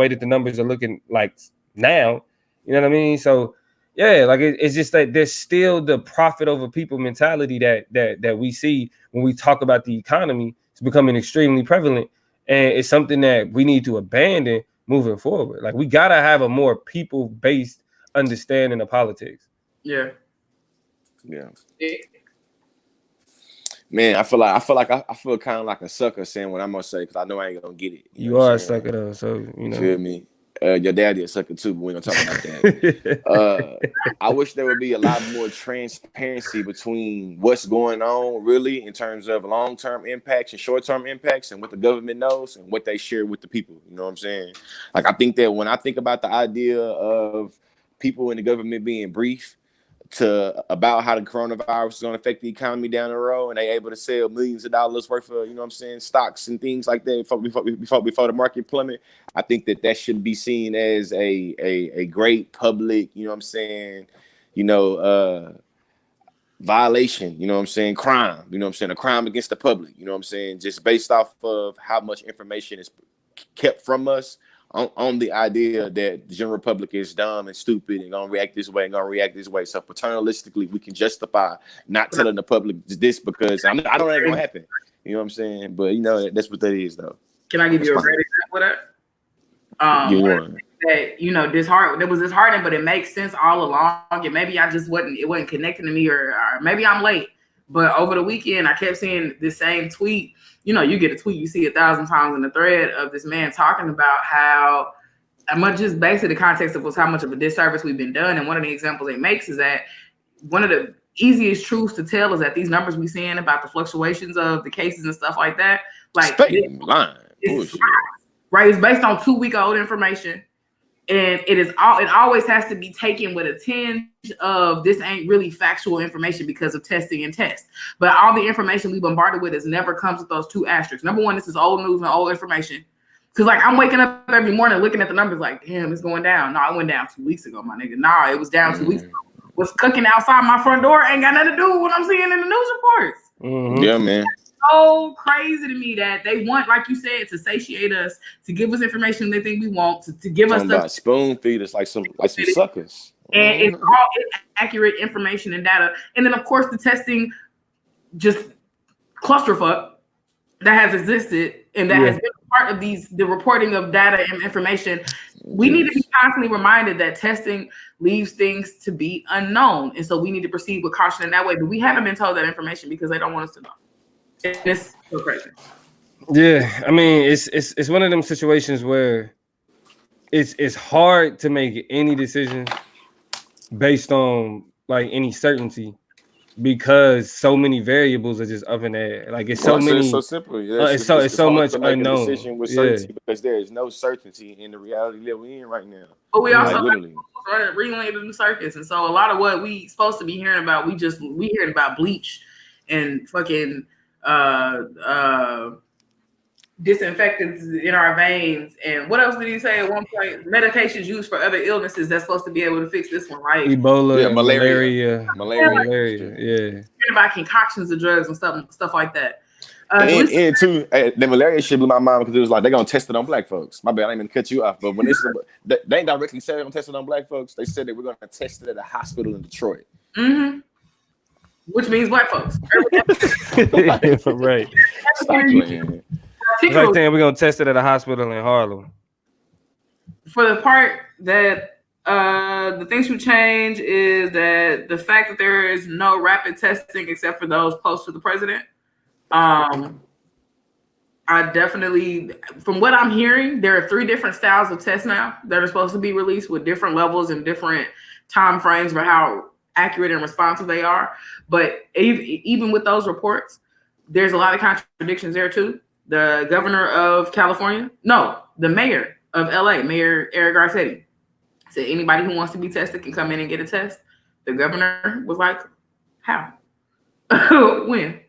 that the numbers are looking like now. You know what I mean? So yeah, like it's just that there's still the profit over people mentality that we see when we talk about the economy. It's becoming extremely prevalent, and it's something that we need to abandon moving forward. Like, we gotta have a more people-based understanding of politics. Yeah. Man, I feel kind of like a sucker saying what I'm gonna say because I know I ain't gonna get it. You are a sucker though, so you know. Feel me? Your daddy a sucker too, but we ain't gonna talk about that. I wish there would be a lot more transparency between what's going on really in terms of long-term impacts and short-term impacts and what the government knows and what they share with the people. You know what I'm saying? Like, I think that when I think about the idea of people in the government being brief about how the coronavirus is going to affect the economy down the road, and they able to sell millions of dollars worth of, you know what I'm saying, stocks and things like that before the market plummet. I think that should be seen as a great public, you know what I'm saying, violation, you know what I'm saying, crime, you know what I'm saying, a crime against the public, you know what I'm saying, just based off of how much information is kept from us. On the idea that the general public is dumb and stupid and gonna react this way and gonna react this way. So paternalistically, we can justify not telling the public this because I know that's gonna happen. You know what I'm saying? But that's what that is, though. Can I give you a great example of that? That that was disheartening, but it makes sense all along. And maybe it wasn't connecting to me, or maybe I'm late. But over the weekend, I kept seeing the same tweet. You get a tweet, you see 1,000 times in the thread of this man talking about how much, just basically the context of was how much of a disservice we've been done. And one of the examples it makes is that one of the easiest truths to tell is that these numbers we seeing about the fluctuations of the cases and stuff like that, like it's right, it's based on 2-week-old information. And it always has to be taken with a tinge of this ain't really factual information because of testing and tests. But all the information we bombarded with never comes with those two asterisks. Number one, this is old news and old information. Because like I'm waking up every morning looking at the numbers like, damn, it's going down. No, it went down 2 weeks ago, my nigga. Nah, it was down 2 weeks ago. What's cooking outside my front door ain't got nothing to do with what I'm seeing in the news reports. Mm-hmm. Yeah, man. So crazy to me that they want, like you said, to satiate us, to give us information they think we want, to give us the spoon feed us like some suckers. And it's all inaccurate information and data. And then of course the testing just clusterfuck that has existed and that has been part of the reporting of data and information. We need to be constantly reminded that testing leaves things to be unknown. And so we need to proceed with caution in that way. But we haven't been told that information because they don't want us to know. It's so crazy. Yeah, I mean, it's one of them situations where it's hard to make any decision based on like any certainty because so many variables are just up in the air. Like it's so many. It's so simple. Yeah, it's so much unknown. With certainty because there is no certainty in the reality that we're in right now. But we also related the circus, and so a lot of what we supposed to be hearing about, we hearing about bleach and fucking disinfectants in our veins, and what else did he say at one point? Medications used for other illnesses that's supposed to be able to fix this one, right? Ebola, malaria. Yeah. About concoctions of drugs and stuff like that. And too, the malaria shit blew my mind because it was like they're gonna test it on black folks. My bad, I didn't even cut you off, but when they ain't directly said they're gonna test it on black folks, they said that we're gonna test it at a hospital in Detroit. Mm-hmm. Which means black folks. Right. It's like saying we're gonna test it at a hospital in Harlem. For the part that The things should change is that the fact that there is no rapid testing except for those close to the president. I definitely, from what I'm hearing, there are 3 different styles of tests now that are supposed to be released with different levels and different time frames for how accurate and responsive they are. But even with those reports, there's a lot of contradictions there too. The governor of California, no, the mayor of LA, Mayor Eric Garcetti, said anybody who wants to be tested can come in and get a test. The governor was like, how? When?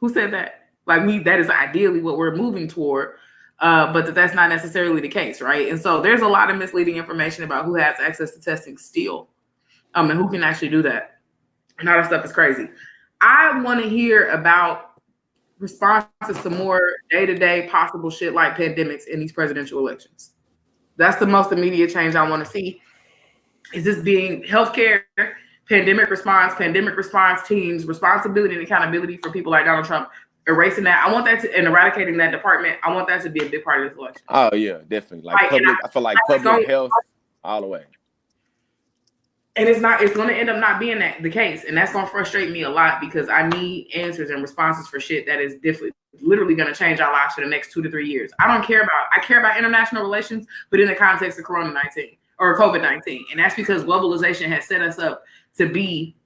Who said that? Like that is ideally what we're moving toward, but that's not necessarily the case, right? And so there's a lot of misleading information about who has access to testing still, and who can actually do that. And all that stuff is crazy. I want to hear about responses to more day-to-day possible shit like pandemics in these presidential elections. That's the most immediate change I want to see. Is this being healthcare, pandemic response teams, responsibility and accountability for people like Donald Trump, erasing that. I want that to, and eradicating that department. I want that to be a big part of this election. Oh yeah, definitely. Like public, I feel like public health all the way. And it's going to end up not being the case. And that's going to frustrate me a lot because I need answers and responses for shit that is literally going to change our lives for the next 2 to 3 years. I care about international relations, but in the context of Corona-19 or COVID-19. And that's because globalization has set us up to be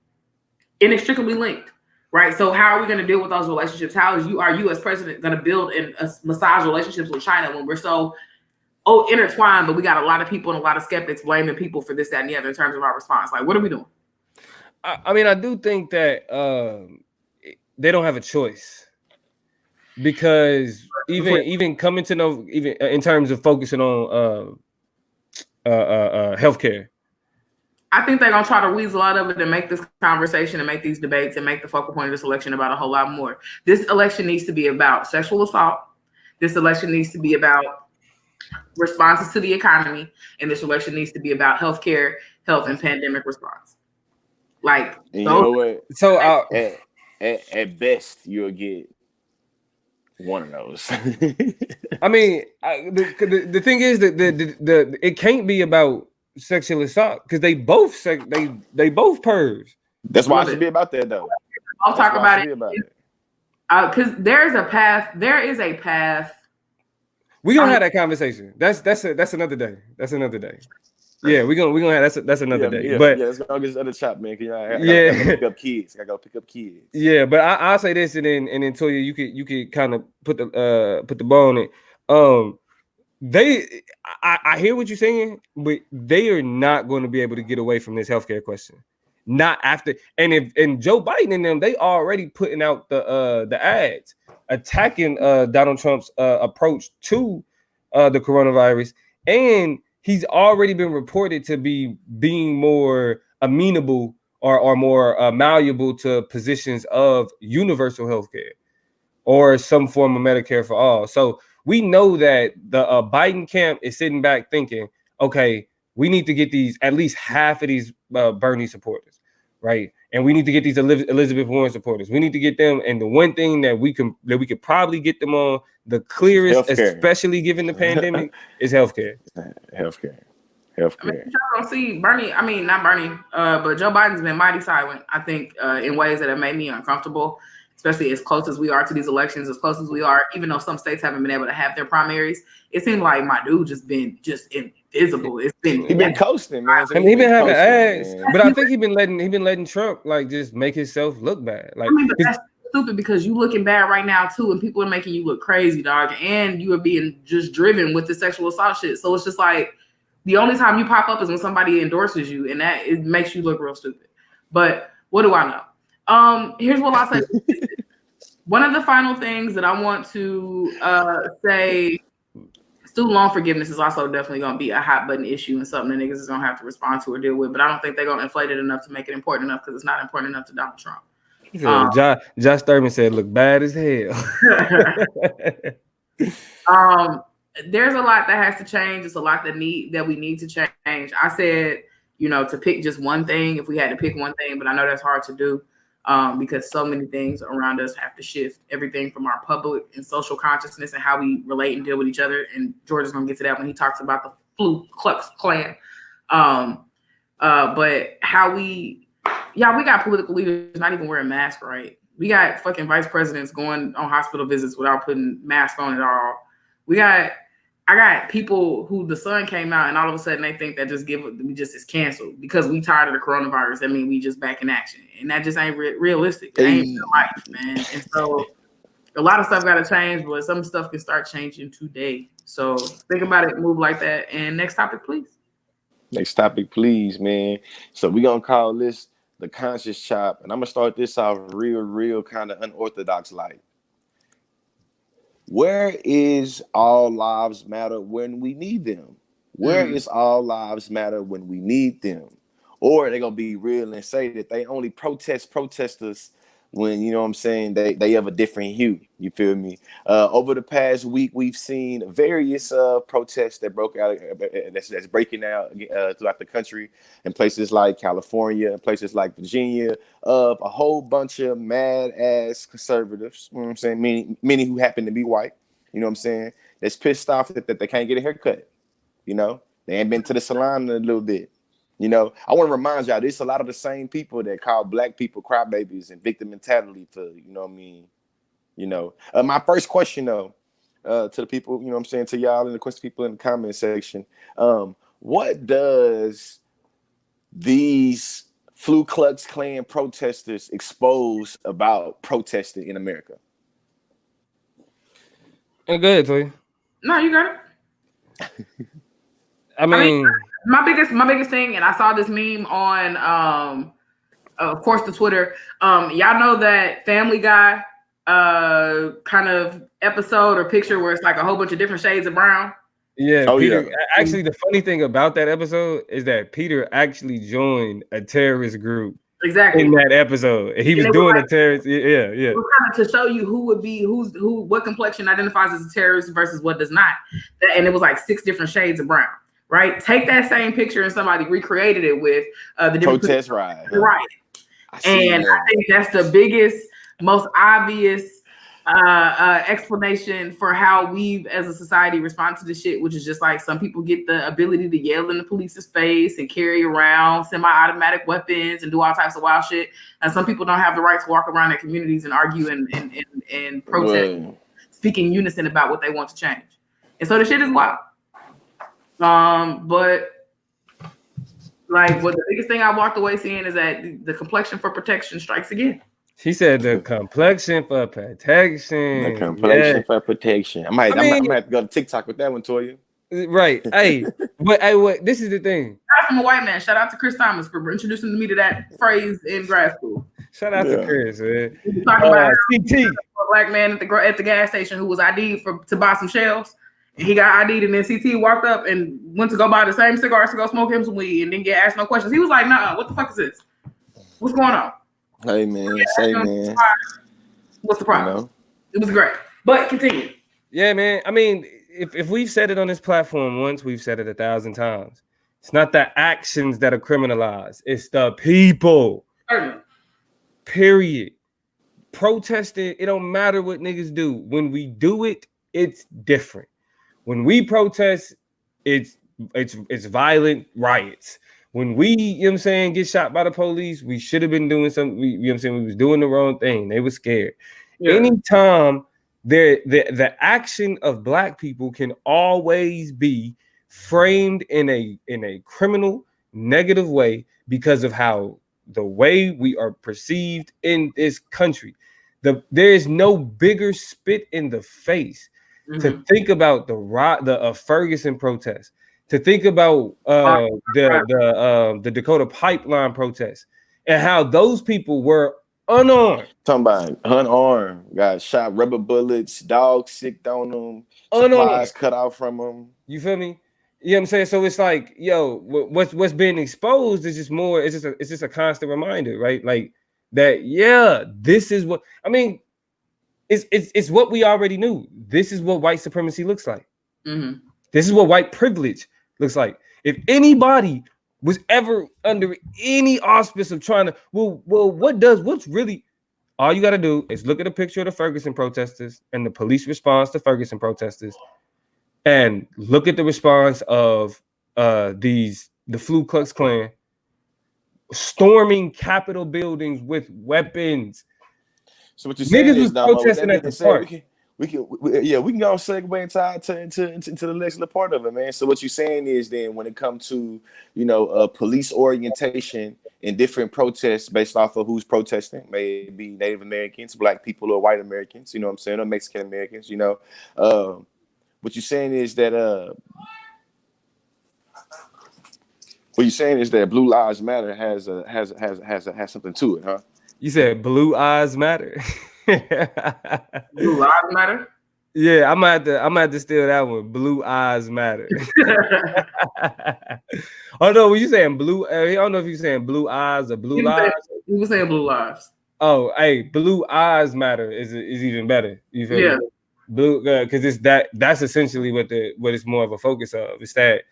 inextricably linked, right? So how are we going to deal with those relationships? How is our U.S. president going to build and massage relationships with China when we're so intertwined, but we got a lot of people and a lot of skeptics blaming people for this, that, and the other in terms of our response? Like, what are we doing? I mean, I do think that they don't have a choice because even coming to know, even in terms of focusing on healthcare, I think they're gonna try to weasel out of it and make this conversation and make these debates and make the focal point of this election about a whole lot more. This election needs to be about sexual assault. This election needs to be about responses to the economy, and this election needs to be about healthcare, health, and pandemic response. Like, you know what? So at best, you'll get one of those. I mean, the thing is that it can't be about sexual assault because they both pervs. That's why it should be about that, though. I'll talk about it because there is a path. We're gonna have that conversation. That's another day. That's another day. Yeah, we're gonna have that's another day. Yeah, but let's go get this other chop, man. I gotta pick up kids. I gotta pick up kids. Yeah, but I'll say this, and then Toya, you could kind of put the ball on it. I hear what you're saying, but they are not going to be able to get away from this healthcare question. Not after, and Joe Biden and them, they already putting out the ads attacking Donald Trump's approach to the coronavirus, and he's already been reported to be being more amenable or more malleable to positions of universal health care or some form of Medicare for all. So we know that the Biden camp is sitting back thinking, okay, we need to get at least half of these Bernie supporters, right? And we need to get these Elizabeth Warren supporters. We need to get them. And the one thing that we could probably get them on the clearest, healthcare, especially given the pandemic, is healthcare. Healthcare. I mean, y'all don't see Bernie. I mean, not Bernie, but Joe Biden's been mighty silent, I think, in ways that have made me uncomfortable, especially as close as we are to these elections, as close as we are, even though some states haven't been able to have their primaries. It seems like my dude just been invisible. He's been coasting, man. I mean, he been having ads, but I think he been letting Trump like just make himself look bad. Like, I mean, but that's stupid because you looking bad right now too, and people are making you look crazy, dog, and you are being just driven with the sexual assault shit. So it's just like the only time you pop up is when somebody endorses you, and that it makes you look real stupid. But what do I know? Here's what I'll say. One of the final things that I want to say, student loan forgiveness is also definitely going to be a hot button issue and something that niggas is going to have to respond to or deal with. But I don't think they're going to inflate it enough to make it important enough because it's not important enough to Donald Trump. Josh Thurman said, "Look bad as hell." There's a lot that has to change. It's a lot that we need to change. I said, to pick just one thing if we had to pick one thing, but I know that's hard to do because so many things around us have to shift. Everything from our public and social consciousness and how we relate and deal with each other. And George is going to get to that when he talks about the Ku Klux Klan. But how we got political leaders not even wearing masks, right? We got fucking vice presidents going on hospital visits without putting masks on at all. I got people who the sun came out and all of a sudden they think that we just is canceled because we tired of the coronavirus. I mean, we just back in action, and that just ain't realistic. It ain't real life, man. And so a lot of stuff got to change, but some stuff can start changing today. So think about it, move like that. And next topic, please. Next topic, please, man. So we're gonna call this the conscious chop, and I'm gonna start this off real kind of unorthodox like. Where is all lives matter when we need them? Where is all lives matter when we need them? Or they're gonna be real and say that they only protesters when, you know what I'm saying, they have a different hue. You feel me? Over the past week, we've seen various protests that broke out, that's breaking out throughout the country in places like California, in places like Virginia, of a whole bunch of mad ass conservatives, you know what I'm saying, many who happen to be white, you know what I'm saying, that's pissed off that they can't get a haircut, you know, they ain't been to the salon in a little bit. You know, I want to remind y'all, there's a lot of the same people that call black people crybabies and victim mentality for, you know what I mean? You know, my first question, though, to the people, you know what I'm saying, to y'all and the question people in the comment section, what does these Ku Klux Klan protesters expose about protesting in America? Go ahead, Toy. No, you got it. I mean my biggest thing, and I saw this meme on of course the Twitter. Y'all know that Family Guy kind of episode or picture where it's like a whole bunch of different shades of brown. Yeah, Peter. Actually, the funny thing about that episode is that Peter actually joined a terrorist group. Exactly. In that episode, he was doing a terrorist. Yeah. It was kind of to show you what complexion identifies as a terrorist versus what does not. And it was like 6 different shades of brown. Right? Take that same picture and somebody recreated it with the different protest ride. Right. I think that's the biggest, most obvious explanation for how we as a society respond to this shit, which is just like some people get the ability to yell in the police's face and carry around semi-automatic weapons and do all types of wild shit. And some people don't have the right to walk around their communities and argue and protest, speak in unison about what they want to change. And so the shit is wild. But like what the biggest thing I walked away seeing is that the complexion for protection strikes again. He said the complexion for protection. The complexion for protection. I might have to go to TikTok with that one, Toya. Right. Hey, but this is the thing. I'm a white man. Shout out to Chris Thomas for introducing me to that phrase in grad school. Shout out to Chris, man. Talking about CT, a black man at the gas station who was ID'd to buy some shells. He got ID'd and then CT walked up and went to go buy the same cigars to go smoke him some weed and didn't get asked no questions. He was like, nah, what the fuck is this? What's going on? Hey, man. What's the problem? You know? It was great. But continue. Yeah, man. I mean, if we've said it on this platform once, we've said it 1,000 times. It's not the actions that are criminalized. It's the people. Period. Protesting, it don't matter what niggas do. When we do it, it's different. When we protest, it's violent riots. When we, you know what I'm saying, get shot by the police, we should have been doing something. You know what I'm saying? We was doing the wrong thing. They were scared. Yeah. Anytime the action of black people can always be framed in a criminal, negative way because of how the way we are perceived in this country. There is no bigger spit in the face to think about the Ferguson protest, to think about the Dakota Pipeline protest, and how those people were unarmed. Talking about unarmed, got shot, rubber bullets, dogs sicked on them, supplies cut out from them. You feel me? You know what I'm saying? So it's like, yo, what's being exposed is just more. It's just a constant reminder, right? Like that. Yeah, this is what I mean. It's what we already knew. This is what white supremacy looks like. Mm-hmm. This is what white privilege looks like. If anybody was ever under any auspice of trying to, what's really, all you got to do is look at a picture of the Ferguson protesters and the police response to Ferguson protesters, and look at the response of these the Ku Klux Klan storming Capitol buildings with weapons. So what you're saying Niggas is, was Damo, with protesting that at being the said, park. we can go segue into the next little part of it, man. So what you're saying is then when it comes to, you know, police orientation in different protests based off of who's protesting, maybe Native Americans, Black people, or white Americans, you know what I'm saying, or Mexican Americans, you know. What you're saying is that Blue Lives Matter has something to it, huh? You said blue eyes matter. Blue Lives Matter. Yeah, I'm gonna have to steal that one. Blue eyes matter. Oh no, when you saying blue, I don't know if you're saying blue eyes or blue lives. He was saying Blue Lives. Oh, hey, blue eyes matter is even better. You feel me? Blue, because it's that's essentially what it's more of a focus of. It's that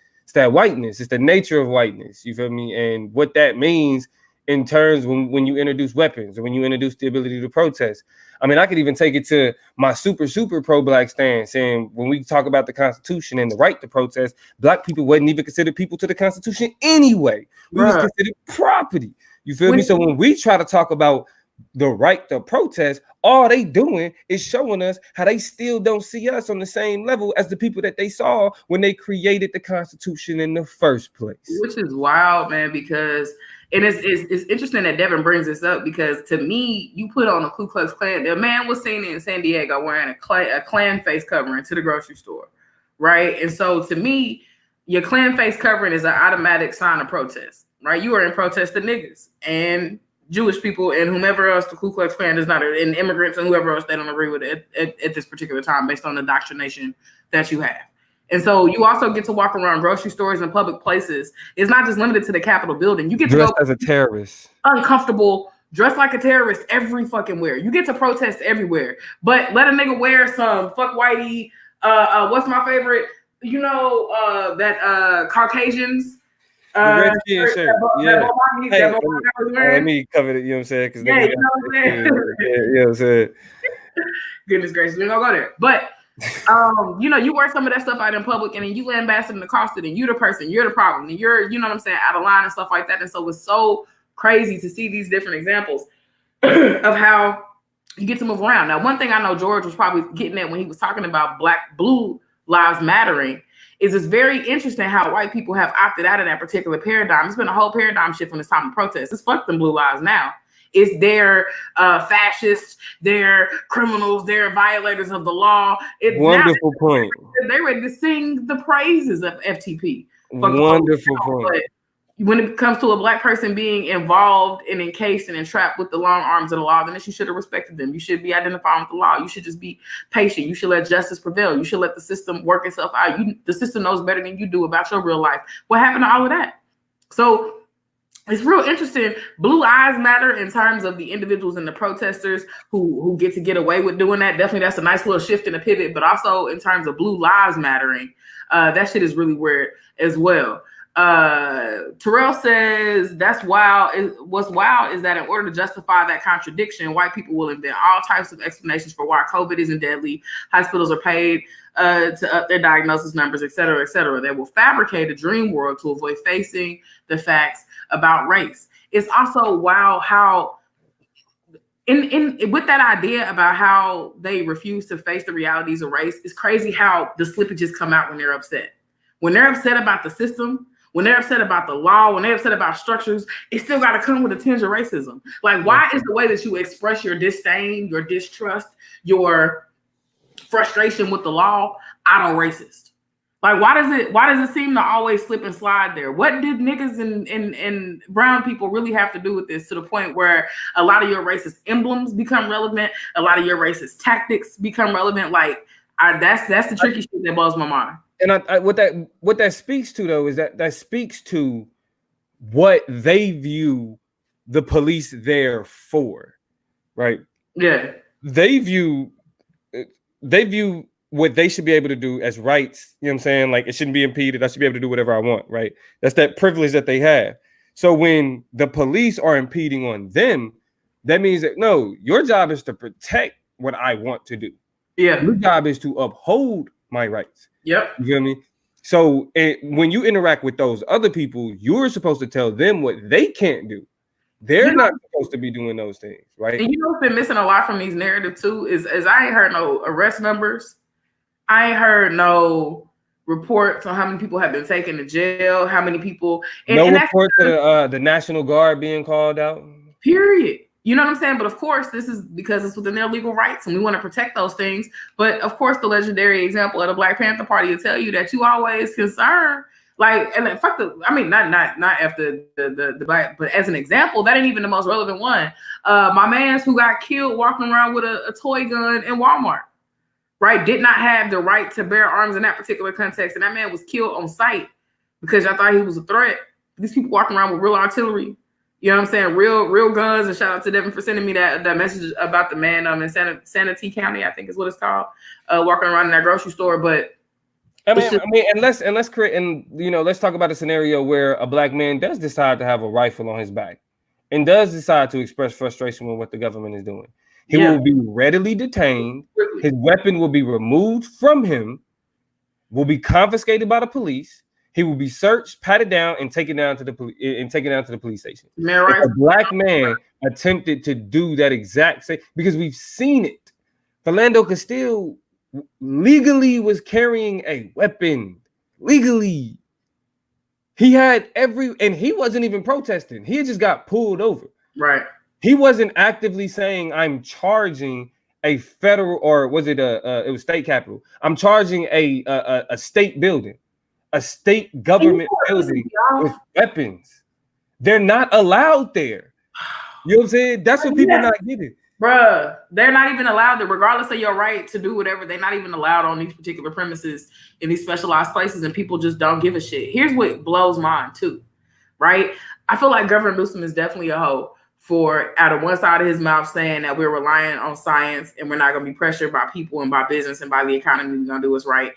whiteness. It's the nature of whiteness. You feel me? And what that means in terms when you introduce weapons or when you introduce the ability to protest. I mean, I could even take it to my super pro-Black stance, saying when we talk about the Constitution and the right to protest, Black people wasn't even considered people to the Constitution anyway. We was considered property. You feel me? So when we try to talk about the right to protest, all they doing is showing us how they still don't see us on the same level as the people that they saw when they created the Constitution in the first place. Which is wild, man, because and it's interesting that Devin brings this up because to me, you put on a Ku Klux Klan. The man was seen in San Diego wearing a Klan face covering to the grocery store, right? And so to me, your Klan face covering is an automatic sign of protest, right? You are in protest to niggas and Jewish people and whomever else the Ku Klux Klan is not, and immigrants and whoever else they don't agree with at this particular time based on the indoctrination that you have. And so you also get to walk around grocery stores and public places. It's not just limited to the Capitol building. You get to dressed go as a terrorist, uncomfortable, dressed like a terrorist every fucking where. You get to protest everywhere. But let a nigga wear some fuck whitey, what's my favorite? You know, that Caucasians. The Redskin shirt. Yeah. Let me cover it, you know what I'm saying? Because yeah, you know what I'm saying? You know what I'm saying? Goodness gracious, we're gonna go there. But you know, you wear some of that stuff out in public and then you lambasting and accosted and you're the person, you're the problem, and you're, you know what I'm saying, out of line and stuff like that. And so it's so crazy to see these different examples of how you get to move around. Now, one thing I know George was probably getting at when he was talking about Blue Lives Mattering is it's very interesting how white people have opted out of that particular paradigm. It's been a whole paradigm shift when it's time to protest. It's fuck them blue lives now. It's their fascists, they're criminals, they're violators of the law. It's wonderful point. They're ready to sing the praises of FTP. Wonderful point. But when it comes to a Black person being involved and encased and entrapped with the long arms of the law, then you should have respected them. You should be identifying with the law. You should just be patient. You should let justice prevail. You should let the system work itself out. The system knows better than you do about your real life. What happened to all of that? So it's real interesting. Blue eyes matter in terms of the individuals and the protesters who get to get away with doing that. Definitely, that's a nice little shift and a pivot. But also in terms of blue lives mattering, that shit is really weird as well. Terrell says that's wild. What's wild is that in order to justify that contradiction, white people will invent all types of explanations for why COVID isn't deadly. Hospitals are paid to up their diagnosis numbers, et cetera, et cetera. They will fabricate a dream world to avoid facing the facts about race. It's also wild how in with that idea about how they refuse to face the realities of race, it's crazy how the slippages come out when they're upset. When they're upset about the system, when they're upset about the law, when they're upset about structures, it still got to come with a tinge of racism. Like, why is the way that you express your disdain, your distrust, your frustration with the law auto-racist? Like, why does it seem to always slip and slide there? What did niggas and brown people really have to do with this to the point where a lot of your racist emblems become relevant, a lot of your racist tactics become relevant? Like, that's the tricky shit that blows my mind. And what that speaks to though is that speaks to what they view the police there for, right? Yeah. They view what they should be able to do as rights. You know what I'm saying? Like, it shouldn't be impeded. I should be able to do whatever I want, right? That's that privilege that they have. So when the police are impeding on them, that means that no, your job is to protect what I want to do. Yeah. Your job is to uphold my rights. Yep. You feel me? So when you interact with those other people, you're supposed to tell them what they can't do. They're not supposed to be doing those things, right? And you know what's been missing a lot from these narratives too is I ain't heard no arrest numbers. I ain't heard no reports on how many people have been taken to jail, how many people. No report to the National Guard being called out. Period. You know what I'm saying? But of course, this is because it's within their legal rights and we want to protect those things. But of course, the legendary example of the Black Panther Party will tell you that you always concerned. Like, and fuck not after the black, but as an example, that ain't even the most relevant one. My man's who got killed walking around with a toy gun in Walmart, right? Did not have the right to bear arms in that particular context. And that man was killed on sight because I thought he was a threat. These people walking around with real artillery. You know what I'm saying? Real guns. And shout out to Devin for sending me that message about the man in Sanity County, I think is what it's called, walking around in that grocery store. But I mean, and let's create, and let's talk about a scenario where a Black man does decide to have a rifle on his back and does decide to express frustration with what the government is doing. He will be readily detained. His weapon will be removed from him, will be confiscated by the police. He will be searched, patted down, and taken down to the police station. If a Black man attempted to do that exact same, because we've seen it, Philando Castile legally was carrying a weapon. Legally, he had and he wasn't even protesting. He just got pulled over. Right. He wasn't actively saying, "I'm charging a federal," or was it it was state capitol. I'm charging a state building. A state government building with weapons. They're not allowed there. You know what I'm saying? That's what people not getting. Bruh, they're not even allowed there, regardless of your right to do whatever. They're not even allowed on these particular premises in these specialized places, and people just don't give a shit. Here's what blows mine too, right? I feel like Governor Newsom is definitely a hoe for out of one side of his mouth saying that we're relying on science and we're not going to be pressured by people and by business and by the economy. We're going to do what's right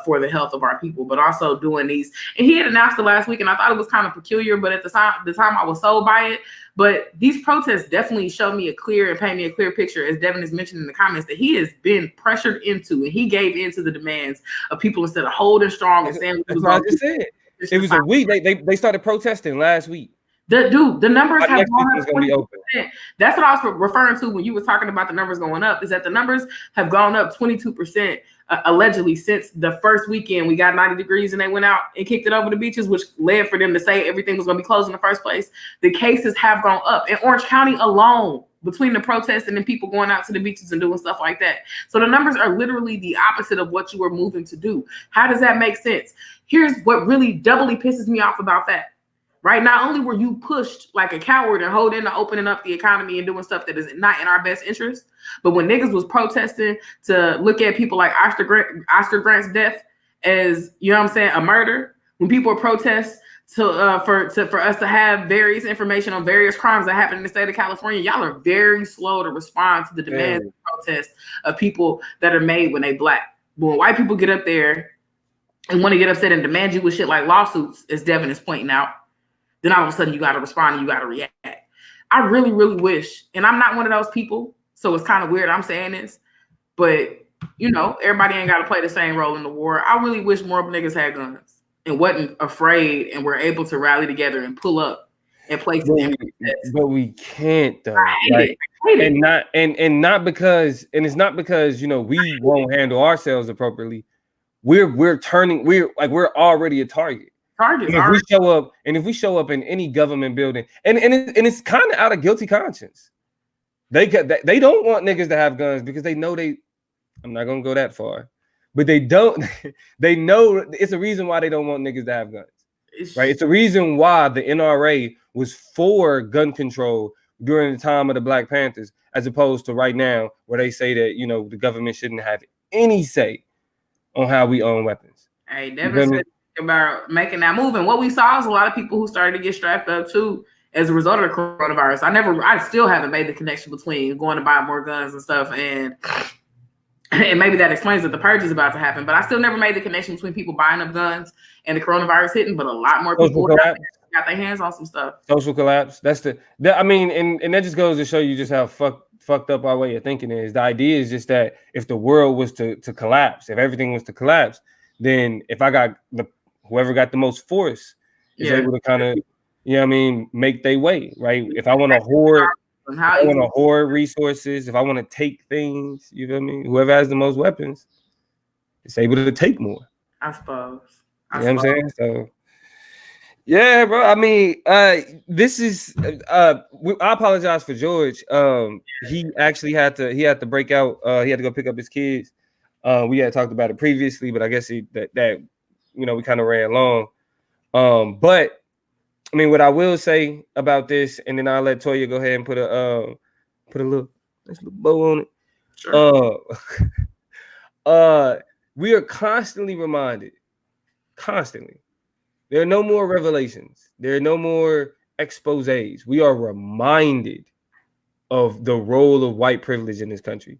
for the health of our people, but also doing these. And he had announced it last week, and I thought it was kind of peculiar, but at the time I was sold by it. But these protests definitely show me and paint me a clear picture, as Devin has mentioned in the comments, that he has been pressured into, and he gave into the demands of people instead of holding strong and saying what I just said. It was a week. They started protesting last week. The numbers have gone up 20%. That's what I was referring to when you were talking about the numbers going up, is that the numbers have gone up 22% allegedly since the first weekend. We got 90 degrees and they went out and kicked it over the beaches, which led for them to say everything was going to be closed in the first place. The cases have gone up in Orange County alone, between the protests and then people going out to the beaches and doing stuff like that. So the numbers are literally the opposite of what you were moving to do. How does that make sense? Here's what really doubly pisses me off about that. Right? Not only were you pushed like a coward and holding to opening up the economy and doing stuff that is not in our best interest, but when niggas was protesting to look at people like Oscar Grant's death as, you know what I'm saying, a murder, when people protest for us to have various information on various crimes that happen in the state of California, y'all are very slow to respond to the demands and protests of people that are made when they Black. But when white people get up there and want to get upset and demand you with shit like lawsuits, as Devin is pointing out, then all of a sudden you got to respond and you got to react. I really, really wish, and I'm not one of those people, so it's kind of weird I'm saying this, but everybody ain't got to play the same role in the war. I really wish more niggas had guns and wasn't afraid and were able to rally together and pull up and play. But we can't though. I hate it. And not because we won't handle ourselves appropriately. We're already a target. If we show up in any government building, and it's kind of out of guilty conscience, they don't want niggas to have guns because they know I'm not gonna go that far, but they know it's a reason why they don't want niggas to have guns, right? It's a reason why the NRA was for gun control during the time of the Black Panthers, as opposed to right now where they say that the government shouldn't have any say on how we own weapons. Hey, Devin said about making that move, and what we saw is a lot of people who started to get strapped up too as a result of the coronavirus. I still haven't made the connection between going to buy more guns and stuff, and maybe that explains that the purge is about to happen, but I still never made the connection between people buying up guns and the coronavirus hitting, but a lot more people got their hands on some stuff. Social collapse. And that just goes to show you just how fucked up our way of thinking is. The idea is just that if the world was to collapse, if everything was to collapse, then if I got whoever got the most force is able to kind of, you know what I mean, make their way, right? If I want to hoard resources, if I want to take things, you feel me? Whoever has the most weapons is able to take more. I suppose. You know what I'm saying? So yeah, bro. I mean, this is I apologize for George. He actually had to break out. He had to go pick up his kids. We had talked about it previously, but I guess that you know, we kind of ran long. But I mean, what I will say about this, and then I'll let Toya go ahead and put a little bow on it. Sure. We are constantly reminded, there are no more revelations. There are no more exposés. We are reminded of the role of white privilege in this country.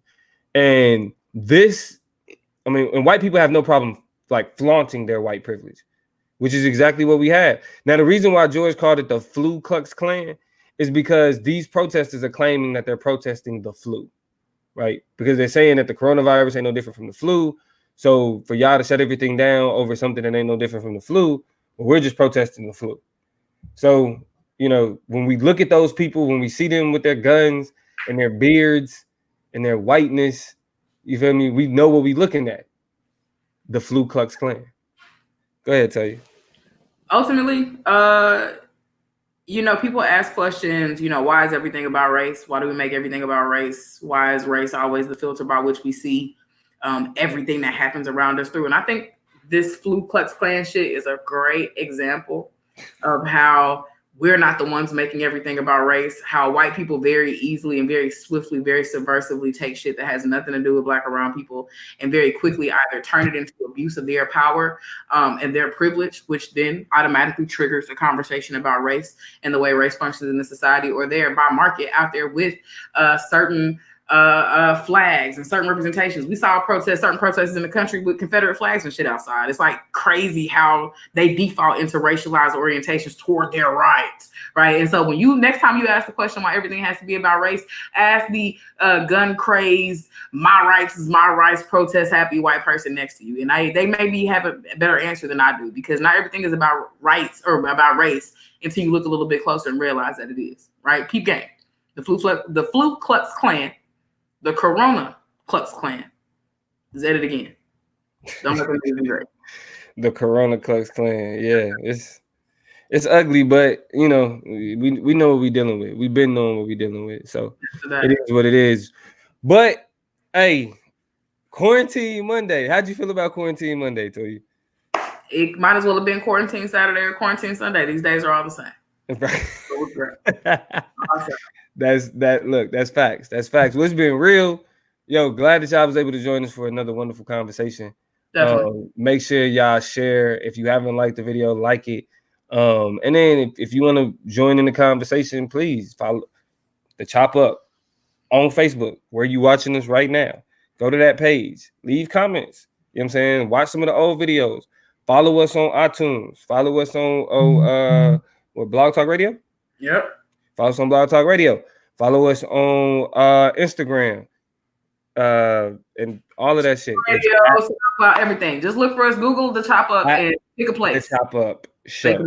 And this, I mean, and white people have no problem like flaunting their white privilege, which is exactly what we have. Now, the reason why George called it the Flu Klux Klan is because these protesters are claiming that they're protesting the flu, right? Because they're saying that the coronavirus ain't no different from the flu. So for y'all to shut everything down over something that ain't no different from the flu, well, we're just protesting the flu. So, you know, when we look at those people, when we see them with their guns and their beards and their whiteness, you feel me? We know what we're looking at. The Flu Klux Klan. Go ahead, tell you. Ultimately, you know, people ask questions, you know, why is everything about race? Why do we make everything about race? Why is race always the filter by which we see everything that happens around us through? And I think this Flu Klux Klan shit is a great example of how we're not the ones making everything about race, how white people very easily and very swiftly, very subversively take shit that has nothing to do with Black or brown people and very quickly either turn it into abuse of their power and their privilege, which then automatically triggers a conversation about race and the way race functions in the society, or thereby market out there with certain flags and certain representations. We saw certain protests in the country with Confederate flags and shit outside. It's like crazy how they default into racialized orientations toward their rights, right? And so when next time you ask the question why everything has to be about race, ask the gun crazed, my rights is my rights, protest happy white person next to you, and they maybe have a better answer than I do, because not everything is about rights or about race until you look a little bit closer and realize that it is, right? Peep game. The Flu Klux Klan. The Corona Klux Klan. Said it again. Don't let them be great. The Corona Klux Klan. Yeah, it's ugly, but you know, we know what we're dealing with. We've been knowing what we're dealing with. So it is what it is. But hey, Quarantine Monday. How'd you feel about Quarantine Monday, Toya? It might as well have been Quarantine Saturday or Quarantine Sunday. These days are all the same. Awesome. That's facts. That's facts. Well, it's been real. Yo, glad that y'all was able to join us for another wonderful conversation. Definitely. Make sure y'all share. If you haven't liked the video, like it. And then if you want to join in the conversation, please follow the Chop Up on Facebook, where you watching us right now. Go to that page. Leave comments. You know what I'm saying? Watch some of the old videos. Follow us on iTunes. Follow us on Blog Talk Radio? Yep. Follow us on Blog Talk Radio. Follow us on Instagram and all of that shit. Radio, everything. Just look for us. Google the Chop Up and pick a place. The Chop Up Show.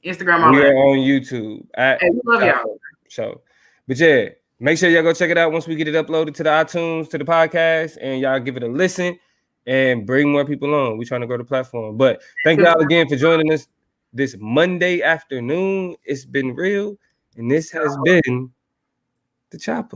Instagram. We are on YouTube. We love y'all. Show. But yeah, make sure y'all go check it out once we get it uploaded to the iTunes, to the podcast, and y'all give it a listen and bring more people on. We're trying to grow the platform. But thank y'all again for joining us this Monday afternoon. It's been real. And this has been the Chop Up.